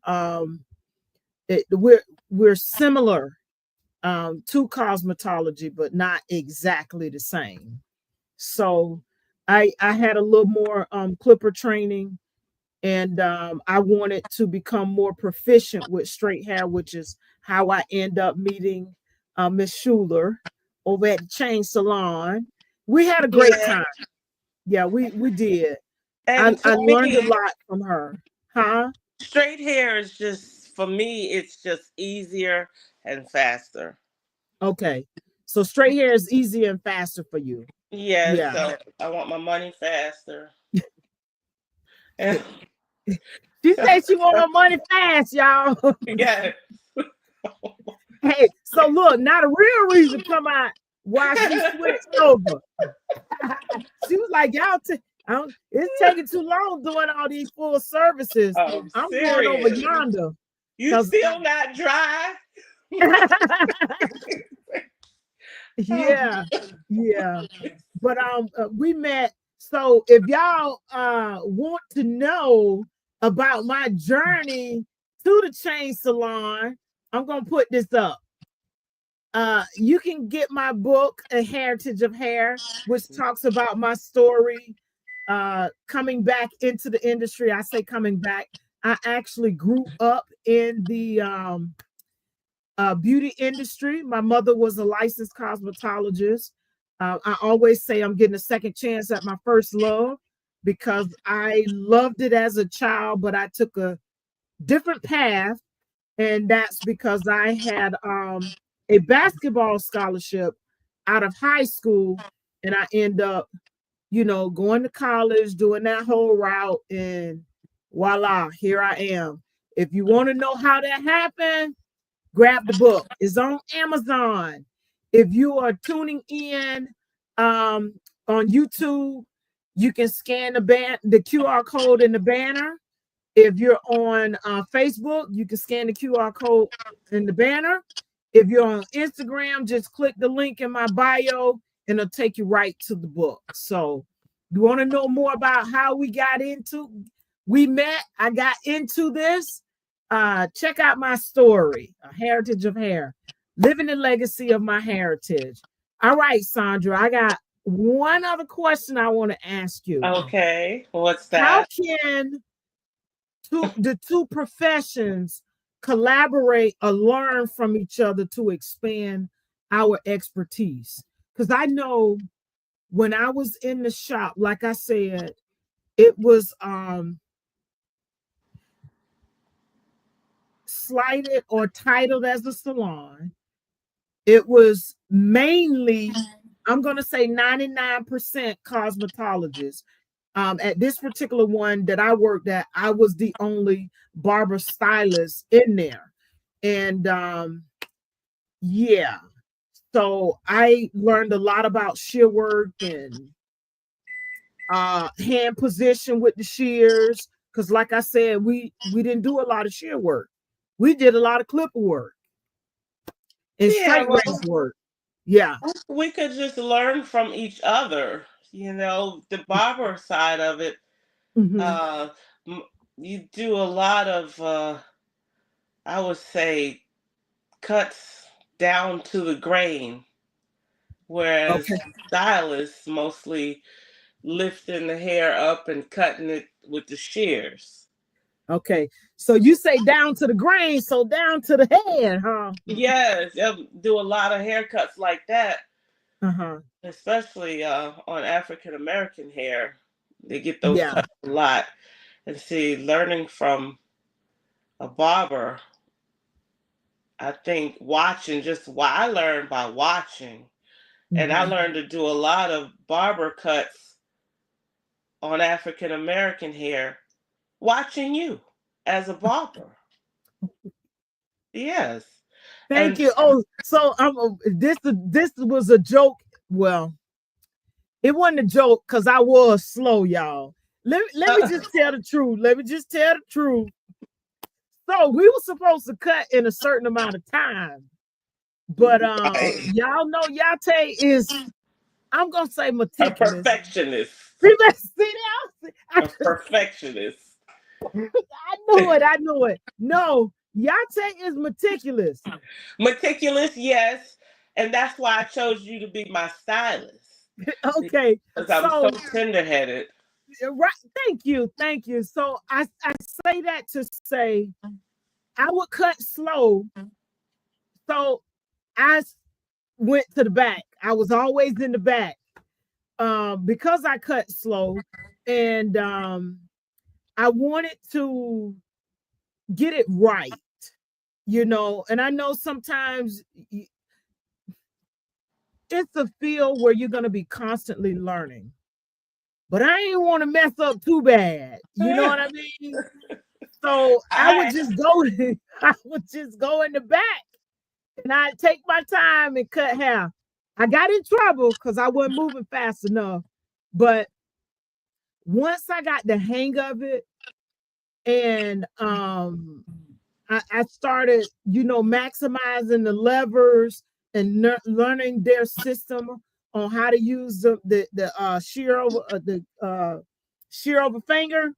we're similar to cosmetology, but not exactly the same. So I had a little more clipper training, and I wanted to become more proficient with straight hair, which is how I end up meeting Miss Shuler over at the chain salon. We had a great Yeah. time. Yeah, we did. And I for learned a me, lot from her. Huh? straight hair is just, for me, it's just easier and faster. Okay. So straight hair is easier and faster for you. Yeah, Yeah. so I want my money faster. And She said she want her money fast, y'all. yeah. Hey, so look, not a real reason come out why she switched over. She was like, y'all, it's taking too long doing all these full services. I'm I'm going over serious. yonder You because still not dry? yeah, yeah. But we met. So if y'all want to know about my journey to the chain salon, I'm gonna put this up. You can get my book, A Heritage of Hair, which talks about my story coming back into the industry. I say coming back. I actually grew up in the beauty industry. My mother was a licensed cosmetologist. I always say I'm getting a second chance at my first love because I loved it as a child, but I took a different path, and that's because I had a basketball scholarship out of high school, and I end up, going to college, doing that whole route, and voila, here I am. If you want to know how that happened, grab the book. It's on Amazon. If you are tuning in on YouTube, you can scan the QR code in the banner. If you're on Facebook, you can scan the QR code in the banner. If you're on Instagram, just click the link in my bio and it'll take you right to the book. So you want to know more about how we met, I got into this, check out my story, A Heritage of Hair, living the legacy of my heritage. All right, Saundra, I got one other question I want to ask you. Okay, what's How that? can the two professions collaborate or learn from each other to expand our expertise? Because I know when I was in the shop, like I said, it was slighted or titled as a salon. It was mainly, I'm going to say 99% cosmetologists. At this particular one that I worked at, I was the only barber stylist in there. And yeah, so I learned a lot about shear work and hand position with the shears. Because like I said, we didn't do a lot of shear work. We did a lot of clipper work and Yeah, straight well, razor work. Yeah. we could just learn from each other. The barber side of it. Hmm. Uh, you do a lot of, I would say, cuts down to the grain, whereas Okay. stylists mostly lifting the hair up and cutting it with the shears. Okay. So you say down to the grain, so down to the head, huh? Yes, they'll do a lot of haircuts like that, Uh-huh. especially on African American hair. They get those Yeah. cuts a lot. And see, learning from a barber, I think watching, just why I learned by watching. And I Hmm. learned to do a lot of barber cuts on African American hair watching you as a barber. Yes. Thank And you. Oh, so this was a joke. Well, it wasn't a joke because I was slow, y'all. Let me just tell the truth. Let me just tell the truth. So we were supposed to cut in a certain amount of time, but right, y'all know Yah-Tay is, I'm gonna say, a meticulous. perfectionist. See that? A perfectionist. I knew it. I knew it. No. Yah-Tay is meticulous. Meticulous, yes. And that's why I chose you to be my stylist. Okay, Because I'm so so tender-headed. right, thank you. So I say that to say I would cut slow. So I went to the back. I was always in the back because I cut slow, and I wanted to get it right, you know. And I know sometimes it's a field where you're going to be constantly learning, but I ain't want to mess up too bad. You know what I mean? So I would I just go, I would just go in the back and I'd take my time and cut hair. I got in trouble because I wasn't moving fast enough. But once I got the hang of it, and I started, you know, maximizing the levers and learning their system on how to use the shear over finger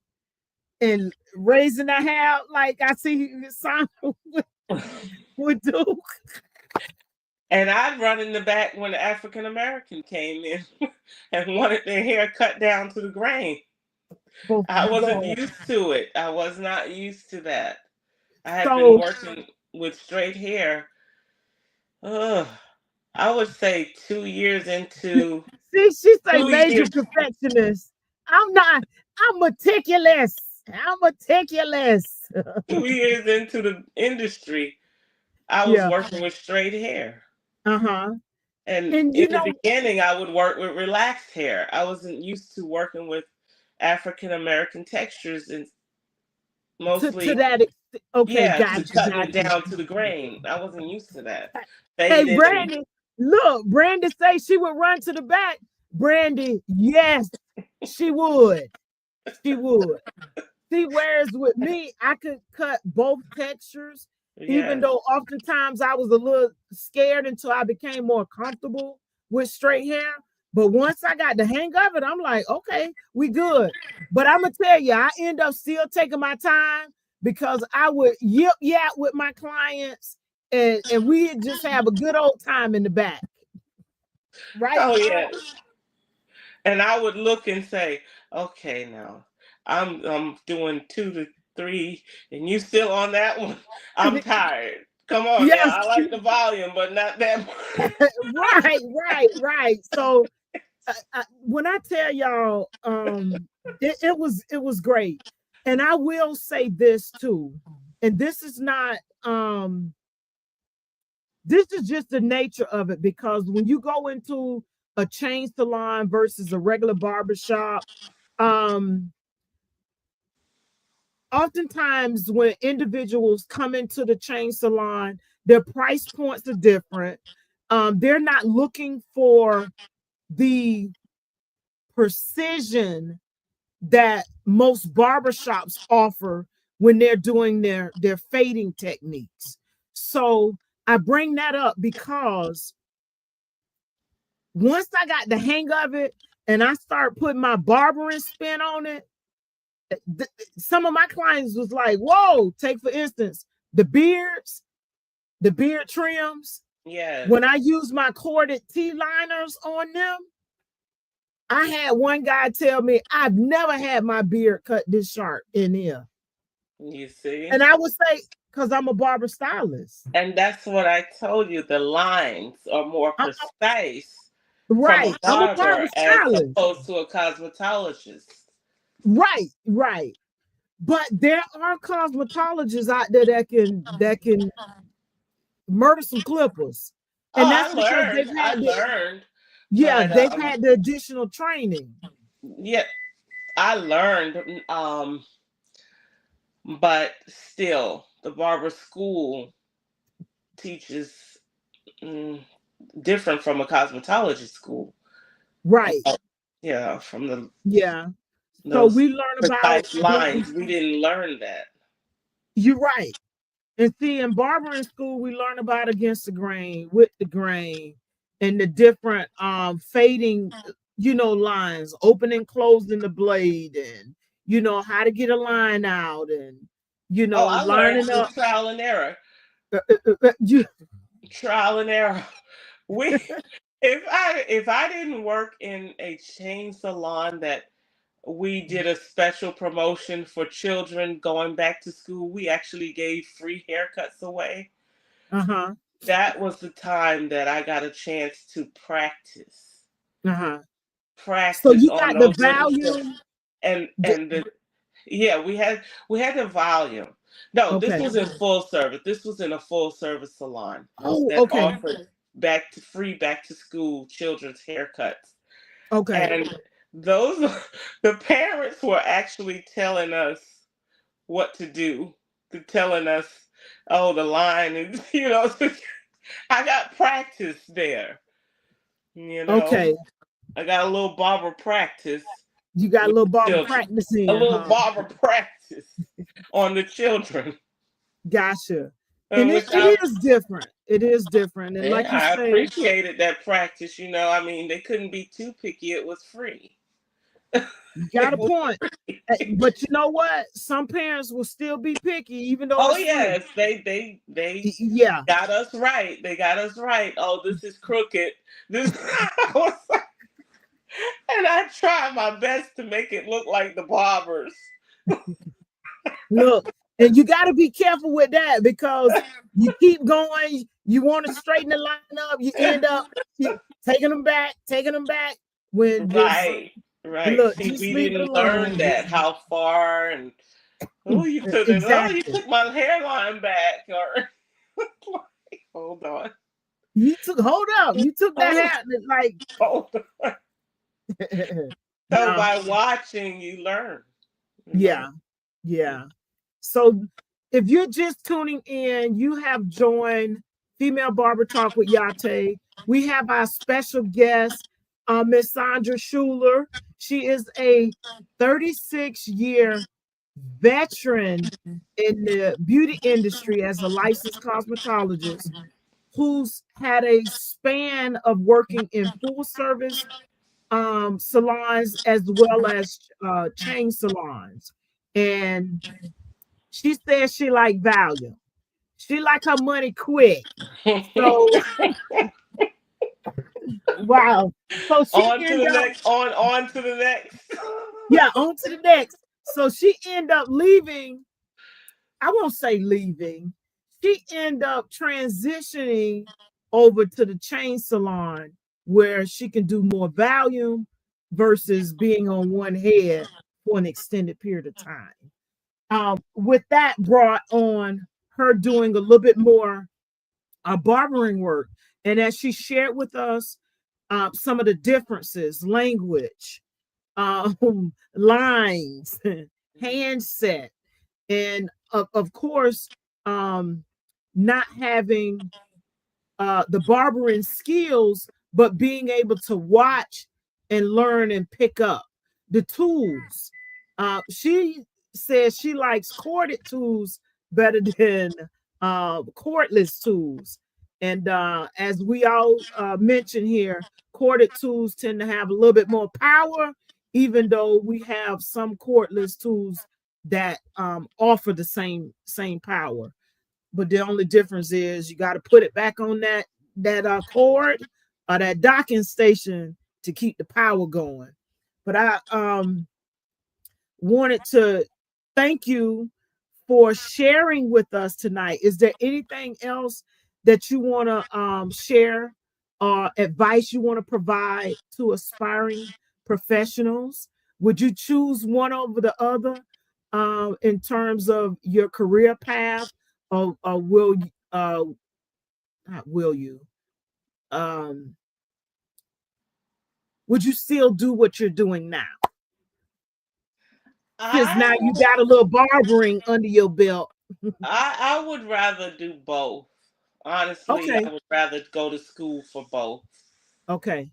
and raising the hair like I see Saundra would do. and I'd run in the back when the African American came in and wanted their hair cut down to the grain. I wasn't Lord. used to it. I was not used to that. I had been So working with straight hair. Ugh, I would say 2 years into see, she say 2 years major perfectionist. I'm not. I'm meticulous. I'm meticulous. 2 years into the industry, I was Yeah. working with straight hair. Uh-huh. And And in you the know, beginning, I would work with relaxed hair. I wasn't used to working with African American textures and to mostly, that extent. Okay, yeah, to gotcha, cutting it gotcha. down to the grain. I wasn't used to that. Hey, Faded and Brandy, look, Brandy say she would run to the back. Brandy, yes, she would. She would. See, whereas with me, I could cut both textures, even yes. though oftentimes I was a little scared until I became more comfortable with straight hair. But once I got the hang of it, I'm like, okay, we good. But I'm gonna tell you, I end up still taking my time because I would yip yap with my clients and we just have a good old time in the back. Right, Oh, Son? yeah. And I would look and say, okay, now I'm doing 2 to 3, and you still on that one. I'm tired. Come on now. Yes, I like the volume, but not that much. right. So when I tell y'all, it was great, and I will say this too, and this is not this is just the nature of it because when you go into a chain salon versus a regular barber shop, um, oftentimes when individuals come into the chain salon, their price points are different. They're not looking for the precision that most barbershops offer when they're doing their fading techniques. So I bring that up because once I got the hang of it and I start putting my barbering spin on it, some of my clients was like, whoa, take for instance, the beards, the beard trims. Yes. When I use my corded T-liners on them, I had one guy tell me, I've never had my beard cut this sharp in here. You see? And I would say, because I'm a barber stylist. And that's what I told you. The lines are more precise from a Right. I'm a barber barber as stylist. opposed to a cosmetologist. Right. But there are cosmetologists out there that can murder some clippers. Oh, And that's because I learned, but they've had the additional training. yeah, I learned. But still, the barber school teaches mm, different from a cosmetology school. Right. Yeah, from Yeah. So those we learn about precise lines, we didn't learn that. you're right. And see, in barbering school, we learn about against the grain, with the grain, and the different fading, lines, opening, closing the blade, and how to get a line out, and Oh, I learned learning through up. trial and error. You Trial and error. We if I didn't work in a chain salon that we did a special promotion for children going back to school, we actually gave free haircuts away. uh-huh. That was the time that I got a chance to practice. Uh-huh. So Practice you on got the those little stuff. volume. The, And the Yeah, we had the volume. No, this okay. was in full service. This was in a full service salon Oh, that okay. offered back to school children's haircuts. Okay. And those the parents were actually telling us what to do, to telling us, oh, the line is, I got practice there, you know. Okay. I got a little barber practice You got a with little the barber children. practice A in, little huh? barber practice on the children. Gotcha. And Which it is different. It is different. And like you I say, appreciated that practice. I mean, they couldn't be too picky. It was free. you got It a was point. free. But you know what? Some parents will still be picky, even though Oh it's free. yes, they Yeah. got us right. They got us right. Oh, this is crooked. This I was like- and I tried my best to make it look like the barbers. Look, and you got to be careful with that because you keep going, you want to straighten the line up, you end up taking them back when just Right, right. look, See, just we leave it didn't learn alone. that how far and you Exactly. took my hairline back or hold on. Hold up, you took that Hold, hat like hold on. So no, by watching you learn. You learn. yeah, yeah. So if you're just tuning in, you have joined Female Barber Talk with Yah-Tay. We have our special guest, Miss Saundra Shuler. She is a 36-year veteran in the beauty industry as a licensed cosmetologist who's had a span of working in full service salons as well as chain salons. And she says she like value. She like her money quick. So wow. So she On to end the up, next. On to the next. yeah, on to the next. So she end up leaving. I won't say leaving. She end up transitioning over to the chain salon where she can do more volume versus being on one head for an extended period of time. With that brought on her doing a little bit more barbering work. And as she shared with us some of the differences, language, lines, handset, and of course, not having the barbering skills, but being able to watch and learn and pick up the tools. She says she likes corded tools better than cordless tools. And as we all mentioned here, corded tools tend to have a little bit more power, even though we have some cordless tools that offer the same power. But the only difference is you got to put it back on that cord or that docking station to keep the power going. But I wanted to thank you for sharing with us tonight. Is there anything else that you want to share or advice you want to provide to aspiring professionals? Would you choose one over the other in terms of your career path, or not will you? Um, would you still do what you're doing now? Since now I you got a little barbering under your belt. I would rather do both. Honestly, I Okay, would rather go to school for both. okay,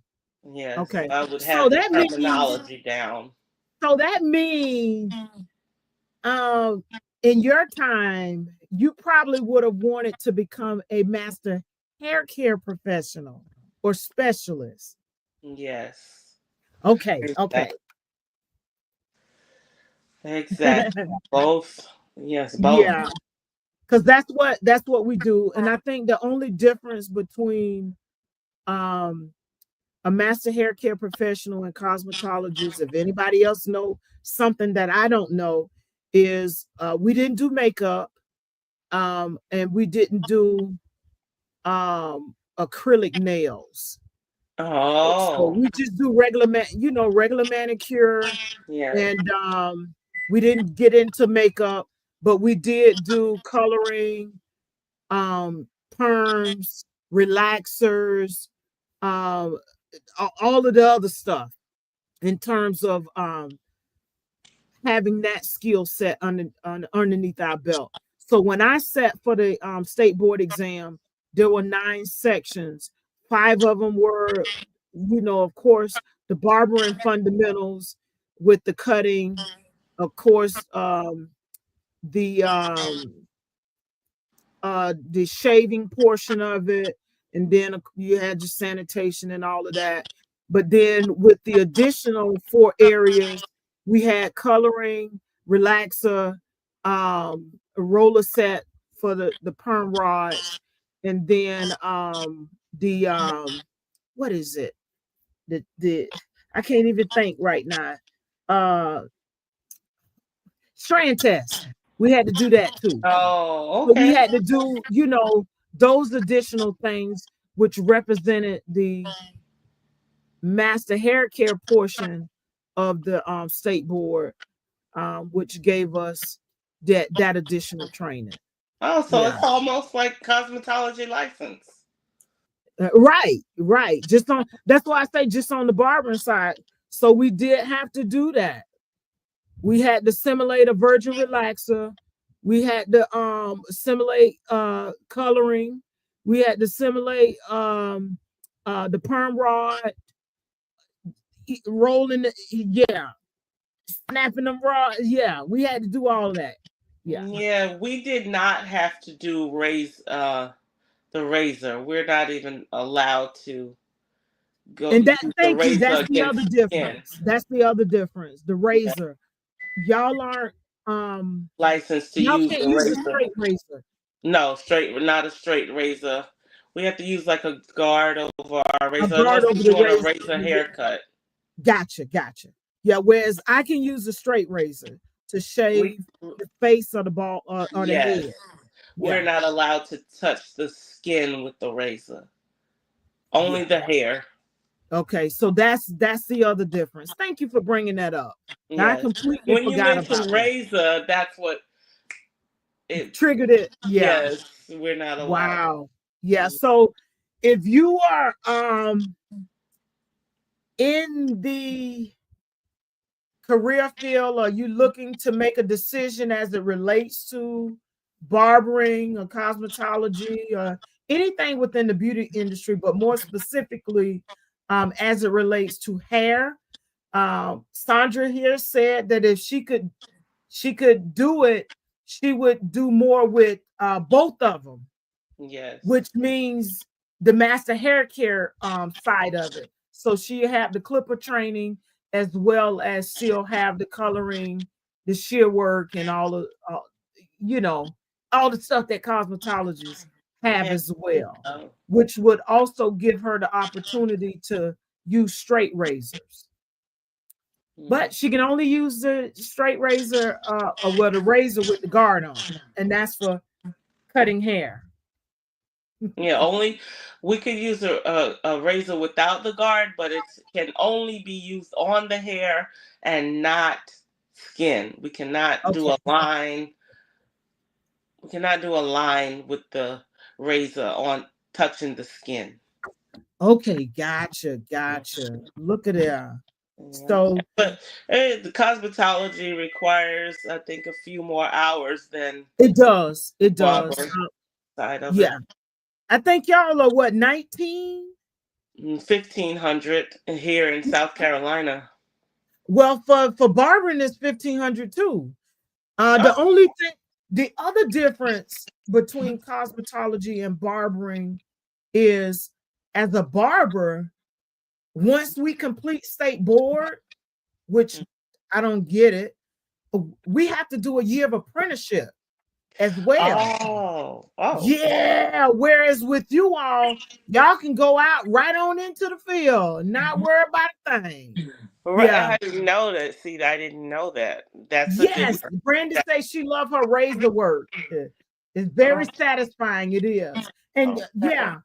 Yes, okay. I would So have the that means, terminology down. so that means, um, in your time, you probably would have wanted to become a master hair care professional or specialist. Yes. Okay, okay. Exactly. Exactly. Both. Yes, both. Yeah, because that's what we do. And I think the only difference between um a master hair care professional and cosmetologist, if anybody else know something that I don't know, is we didn't do makeup, and we didn't do acrylic nails. So Oh, we just do regular regular manicure, yes. and we didn't get into makeup, but we did do coloring, perms, relaxers, um all of the other stuff in terms of having that skill set underneath our belt. So when I sat for the state board exam, there were 9 sections. 5 of them were, of course, the barbering fundamentals with the cutting, of course, the shaving portion of it, and then you had your sanitation and all of that. But then with the additional 4 areas, we had coloring, relaxer, a roller set for the perm rods, and then the what is it? The I can't even think right now. Uh Strand test. We had to do that too. Oh, So we okay. had to do, those additional things, which represented the master hair care portion of the state board, which gave us that additional training. Oh, so Yeah. it's almost like cosmetology license. Right. Just on That's why I say just on the barbering side. So we did have to do that. We had to simulate a virgin relaxer. We had to simulate coloring. We had to simulate the perm rod, rolling yeah, snapping them rod. Yeah, we had to do all of that. Yeah. Yeah, we did not have to do the razor. We're not even allowed to go And use that the thank you. razor That's the against other skin. difference. That's the other difference. The Yeah. razor. Y'all aren't Licensed to y'all use can't the use a razor. straight razor. No, not a straight razor. We have to use like a guard over our A razor guard unless over we're the doing a razor. razor haircut. Gotcha. Yeah, whereas I can use a straight razor to We shave the face of the ball or the yes, head. we're Yeah, not allowed to touch the skin with the razor. Only yeah. the hair. Okay, so that's the other difference. Thank you for bringing that up. I Yes. completely When you forgot about mention that. razor, that's what it. Triggered it. Yeah. Yes, we're not allowed. Wow. Yeah. So if you are in the career field, are you looking to make a decision as it relates to barbering or cosmetology or anything within the beauty industry, but more specifically as it relates to hair? Saundra here said that if she could do it, she would do more with both of them, Yes. which means the master hair care side of it. So she'll have the clipper training as well as she'll have the coloring, the shear work, and you know, all the stuff that cosmetologists have Yeah. as well, which would also give her the opportunity to use straight razors. Mhm. But she can only use the straight razor, or well, the razor with the guard on it, and that's for cutting hair. Yeah, only we could use a razor without the guard, but it can only be used on the hair and not skin. We cannot do Okay. a line. We cannot do a line with the razor on touching the skin. Okay, gotcha. Look at that. Yeah. So But the cosmetology requires, I think, a few more hours than it does. the It does. barber side of it. Yeah. I think y'all are what, 19? 1,500 here in South Carolina. Well, for barbering it's 1,500 too. Oh, The other difference between cosmetology and barbering is, as a barber, once we complete state board, which I don't get it, we have to do a year of apprenticeship as well. Oh. Yeah. Whereas with you all, y'all can go out right on into the field, not worry about a thing. Right. Yeah. I didn't know that. See, I didn't know that. That's a Yes. difference. Brandy That, says she love her razor work. It's very oh, satisfying. It is. And okay. yeah.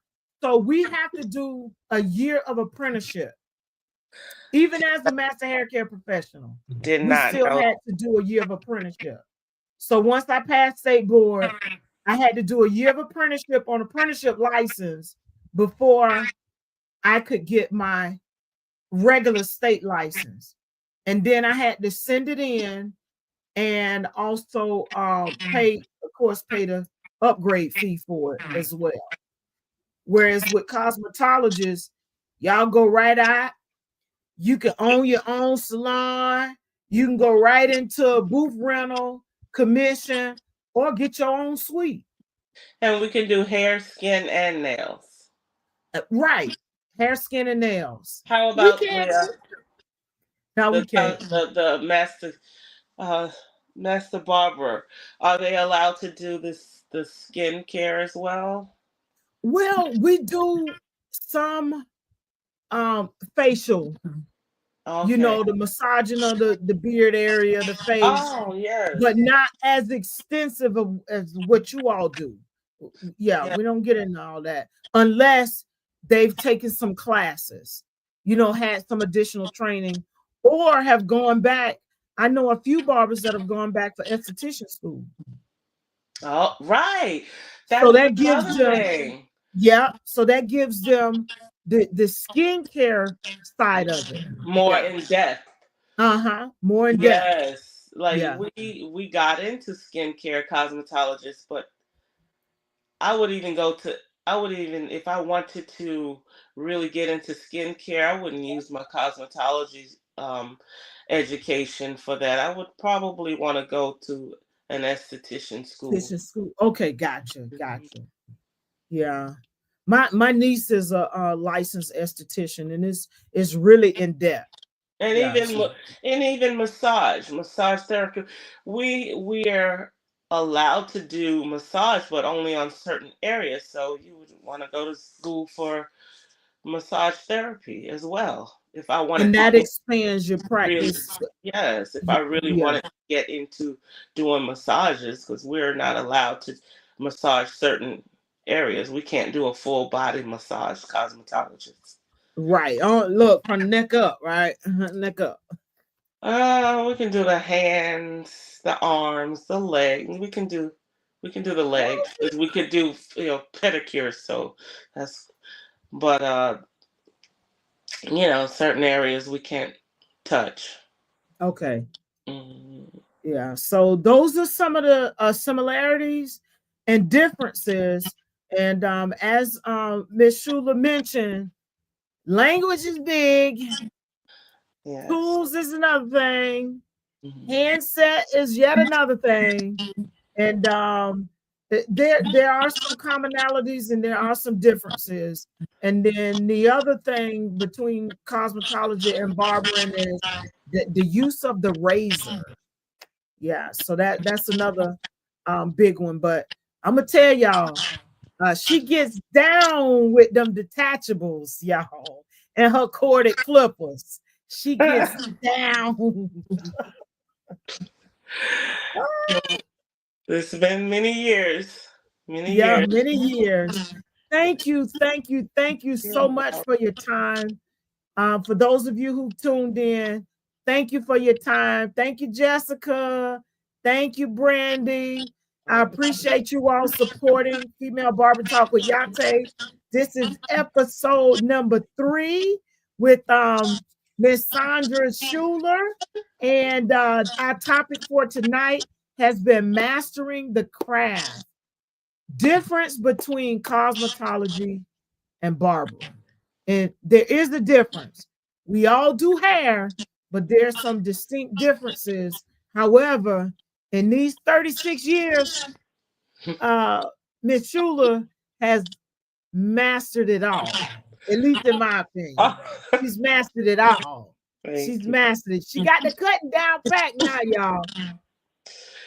So we have to do a year of apprenticeship. Even as a master hair care professional, Did we not still know. had to do a year of apprenticeship. So once I passed state board, I had to do a year of apprenticeship on apprenticeship license before I could get my regular state license. And then I had to send it in and also pay, of course, pay the upgrade fee for it as well. Whereas with cosmetologists, y'all go right out. You can own your own salon. You can go right into a booth rental, commission, or get your own suite. And we can do hair, skin, and nails. Right. Hair, skin, and nails. How We about can too. No, we can't. the uh master barber? Are they allowed to do the skin care as well? Well, we do some facial, Okay. the massaging of the beard area, the face, Oh yes. but not as extensive as what you all do. Yeah, Yeah. we don't get into all that unless they've taken some classes, had some additional training, or have gone back. I know a few barbers that have gone back for esthetician school. Oh right. So That's that gives another them, thing. yeah, so that gives them the skincare side of it. More Yeah. in depth. More in depth. Yes. Like Yeah. we got into skincare cosmetologists, but I would even go to I would even if I wanted to really get into skincare, I wouldn't use my cosmetology education for that. I would probably want to go to an esthetician school. Esthetician school. Okay, gotcha. Yeah. My niece is a licensed esthetician, and it's really in depth. And Yeah. even massage therapy. We are allowed to do massage, but only on certain areas. So you would want to go to school for massage therapy as well. If I wanted And to that get expands your really, practice. yes, if I really Yeah. wanted to get into doing massages, because we're not allowed to massage certain areas. We can't do a full body massage cosmetologist. Right. Oh, look, from the neck up, right? Neck up. We can do the hands, the arms, the legs. We can do the legs. We could do pedicures. So that's but certain areas we can't touch. Okay. Mm. Yeah. So those are some of the similarities and differences. And as Miss Shuler mentioned, language is big, Yes. tools is another thing, Mhm. handset is yet another thing. And there are some commonalities and there are some differences. And then the other thing between cosmetology and barbering is the use of the razor. Yeah, so that's another big one. But I'm gonna tell y'all, she gets down with them detachables, y'all, and her corded clippers. She gets down. It's been many years. Many Yeah, years. many years. Thank you so much for your time. For those of you who tuned in, thank you for your time. Thank you, Jessica. Thank you, Brandy. I appreciate you all supporting Female Barber Talk with Yah-Tay. This is episode number 3 with Miss Saundra Shuler. And our topic for tonight has been mastering the craft. Difference between cosmetology and barbering. And there is a difference. We all do hair, but there's some distinct differences. However, in these 36 years, uh, Miss Schuler has mastered it all, at least in my opinion. Oh, She's mastered it all. She's Thank you. mastered it. She got the cutting down pack now, y'all.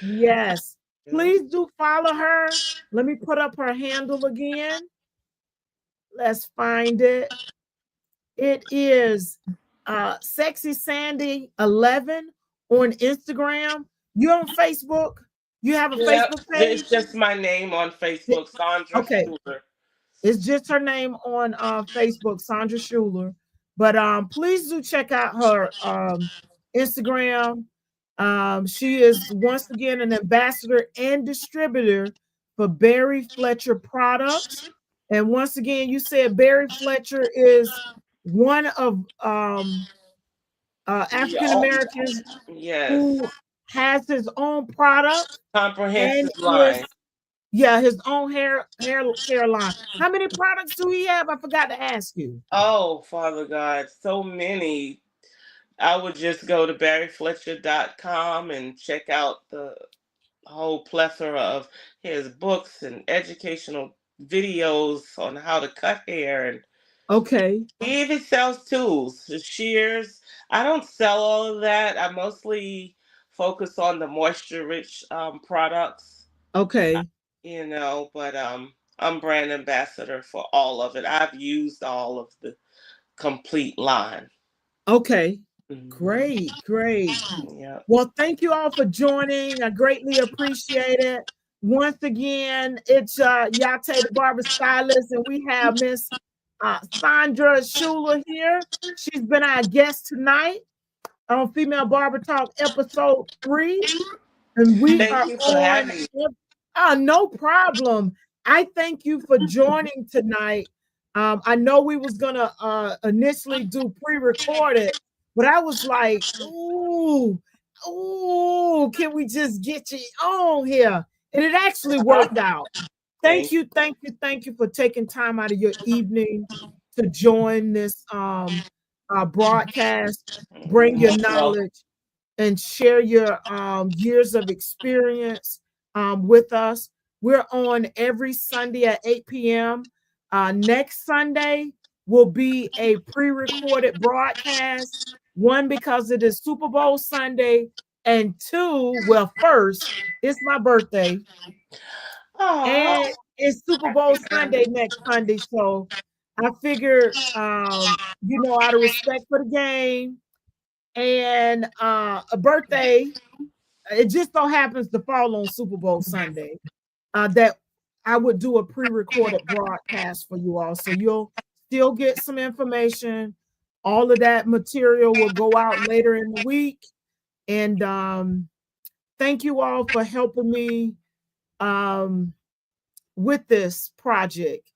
Yes. Please do follow her. Let me put up her handle again. Let's find it. It is Sexy Sandy 11 on Instagram. You on Facebook? You have a Yeah, Facebook it's page? just my name on Facebook, Saundra Okay. Shuler. It's just her name on Facebook, Saundra Shuler. But please do check out her Instagram. She is once again an ambassador and distributor for Barry Fletcher products. And once again, you said Barry Fletcher is one of African Yeah, Americans yes, who has his own product and comprehensive is line. his own hair line. How many products do he have? I forgot to ask you. Oh, Father God, so many. I would just go to barryfletcher.com and check out the whole plethora of his books and educational videos on how to cut hair. And Okay. he even sells tools, the shears. I don't sell all of that. I mostly focus on the moisture rich products, Okay. but I'm brand ambassador for all of it. I've used all of the complete line. Okay. Mhm. Great. Great. Yeah. Well, thank you all for joining. I greatly appreciate it. Once again, it's Yah-Tay, the Barber Stylist, and we have Miss Saundra Shuler here. She's been our guest tonight on Female Barber Talk episode 3. And we Thank are you for on. having me. No problem. I thank you for joining tonight. I know we was gonna initially do pre-recorded, but I was like, can we just get you on here? And it actually worked out. Thank Thank you, thank you, thank you for taking time out of your evening to join this broadcast, bring you. your Well, knowledge and share your years of experience with us. We're on every Sunday at 8 p.m. Next Sunday will be a pre-recorded broadcast. One, because it is Super Bowl Sunday, and two, well, first, it's my birthday, aw, and it's Super Bowl Sunday next Sunday. So I figured, out of respect for the game and a birthday, it just so happens to fall on Super Bowl Sunday, that I would do a pre-recorded broadcast for you all. So you'll still get some information. All of that material will go out later in the week. And thank you all for helping me with this project.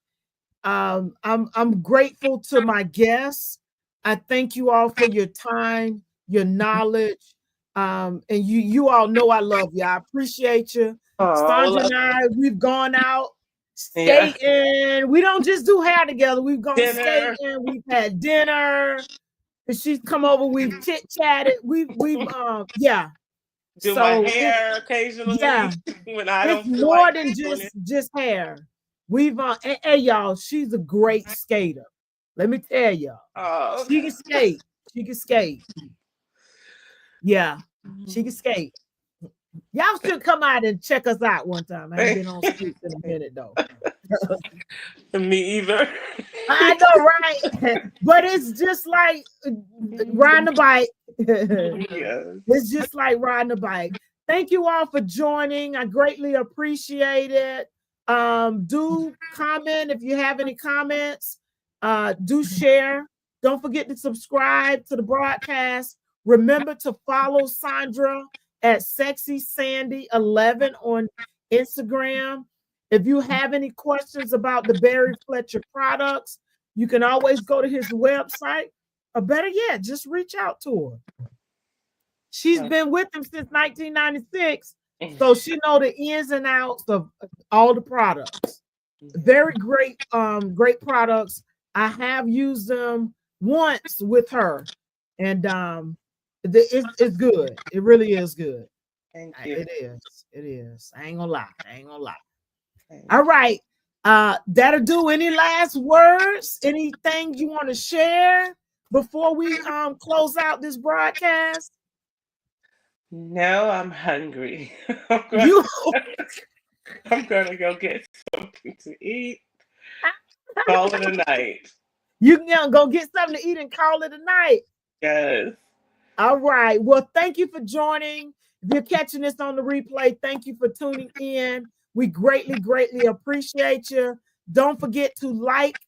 I'm grateful to my guests. I thank you all for your time, your knowledge, and you all know I love you. I appreciate you. Sandra well, and I, we've gone out yeah, skating. We don't just do hair together. We've gone dinner, skating. We've had dinner. And she's come over. We've chit chatted. Yeah. do my So hair yeah, occasionally when I it's don't feel more like than doing it. just hair. We've hey y'all, she's a great skater. Let me tell y'all. Oh, She can skate. She can skate. Yeah, she can skate. Y'all should come out and check us out one time. I ain't been on skates in a minute though. me either. I know, right? But it's just like riding a bike. Yes. It's just like riding a bike. Thank you all for joining. I greatly appreciate it. Do comment if you have any comments. Do share. Don't forget to subscribe to the broadcast. Remember to follow Saundra at Sexy Sandy 11 on Instagram. If you have any questions about the Barry Fletcher products, you can always go to his website, or better yet, just reach out to her. She's been with him since 1996, so she know the ins and outs of all the products. Very great, great products. I have used them once with her, and it's good. It really is good. Thank you. It is. It is. I ain't gonna lie. I ain't gonna lie. Thank All right. That'll do. Any last words? Anything you want to share before we close out this broadcast? No, I'm hungry. You I'm gonna go get something to eat. Call it a night. you can go get something to eat and call it a night. Yes. All right. Well, thank you for joining. If you're catching this on the replay, thank you for tuning in. We greatly, greatly appreciate you. Don't forget to like,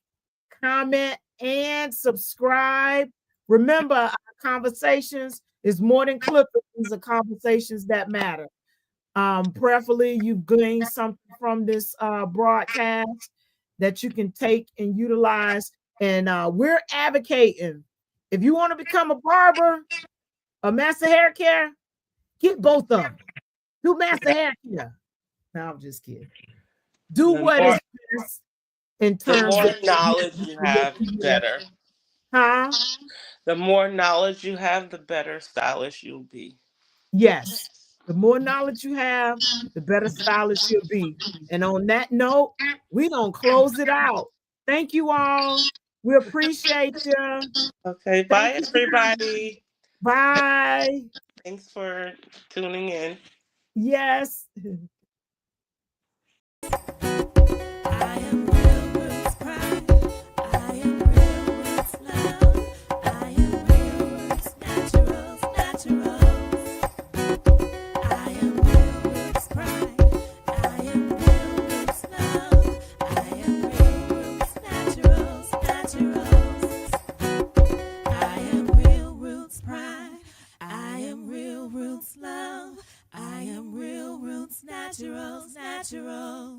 comment, and subscribe. Remember, our conversations is more than clippings. These are conversations that matter. Prayerfully, you've gained something from this broadcast that you can take and utilize. And we're advocating. If you want to become a barber, a master hair care, get both of them. Do master hair care. No, I'm just kidding. Do what is best in The terms more of knowledge you have, the better. Huh? The more knowledge you have, the better stylist you'll be. Yes. The more knowledge you have, the better stylist you'll be. And on that note, we don't close it out. Thank you all. We appreciate you. Okay, bye Thank you. everybody. Bye. Thanks for tuning in. Yes. I am real roots pride. I am real roots love. I am real roots naturals, naturals. I am real roots pride. I am real roots love. I am real roots naturals, naturals. I am real roots pride. I am real roots love. I am real roots naturals, naturals.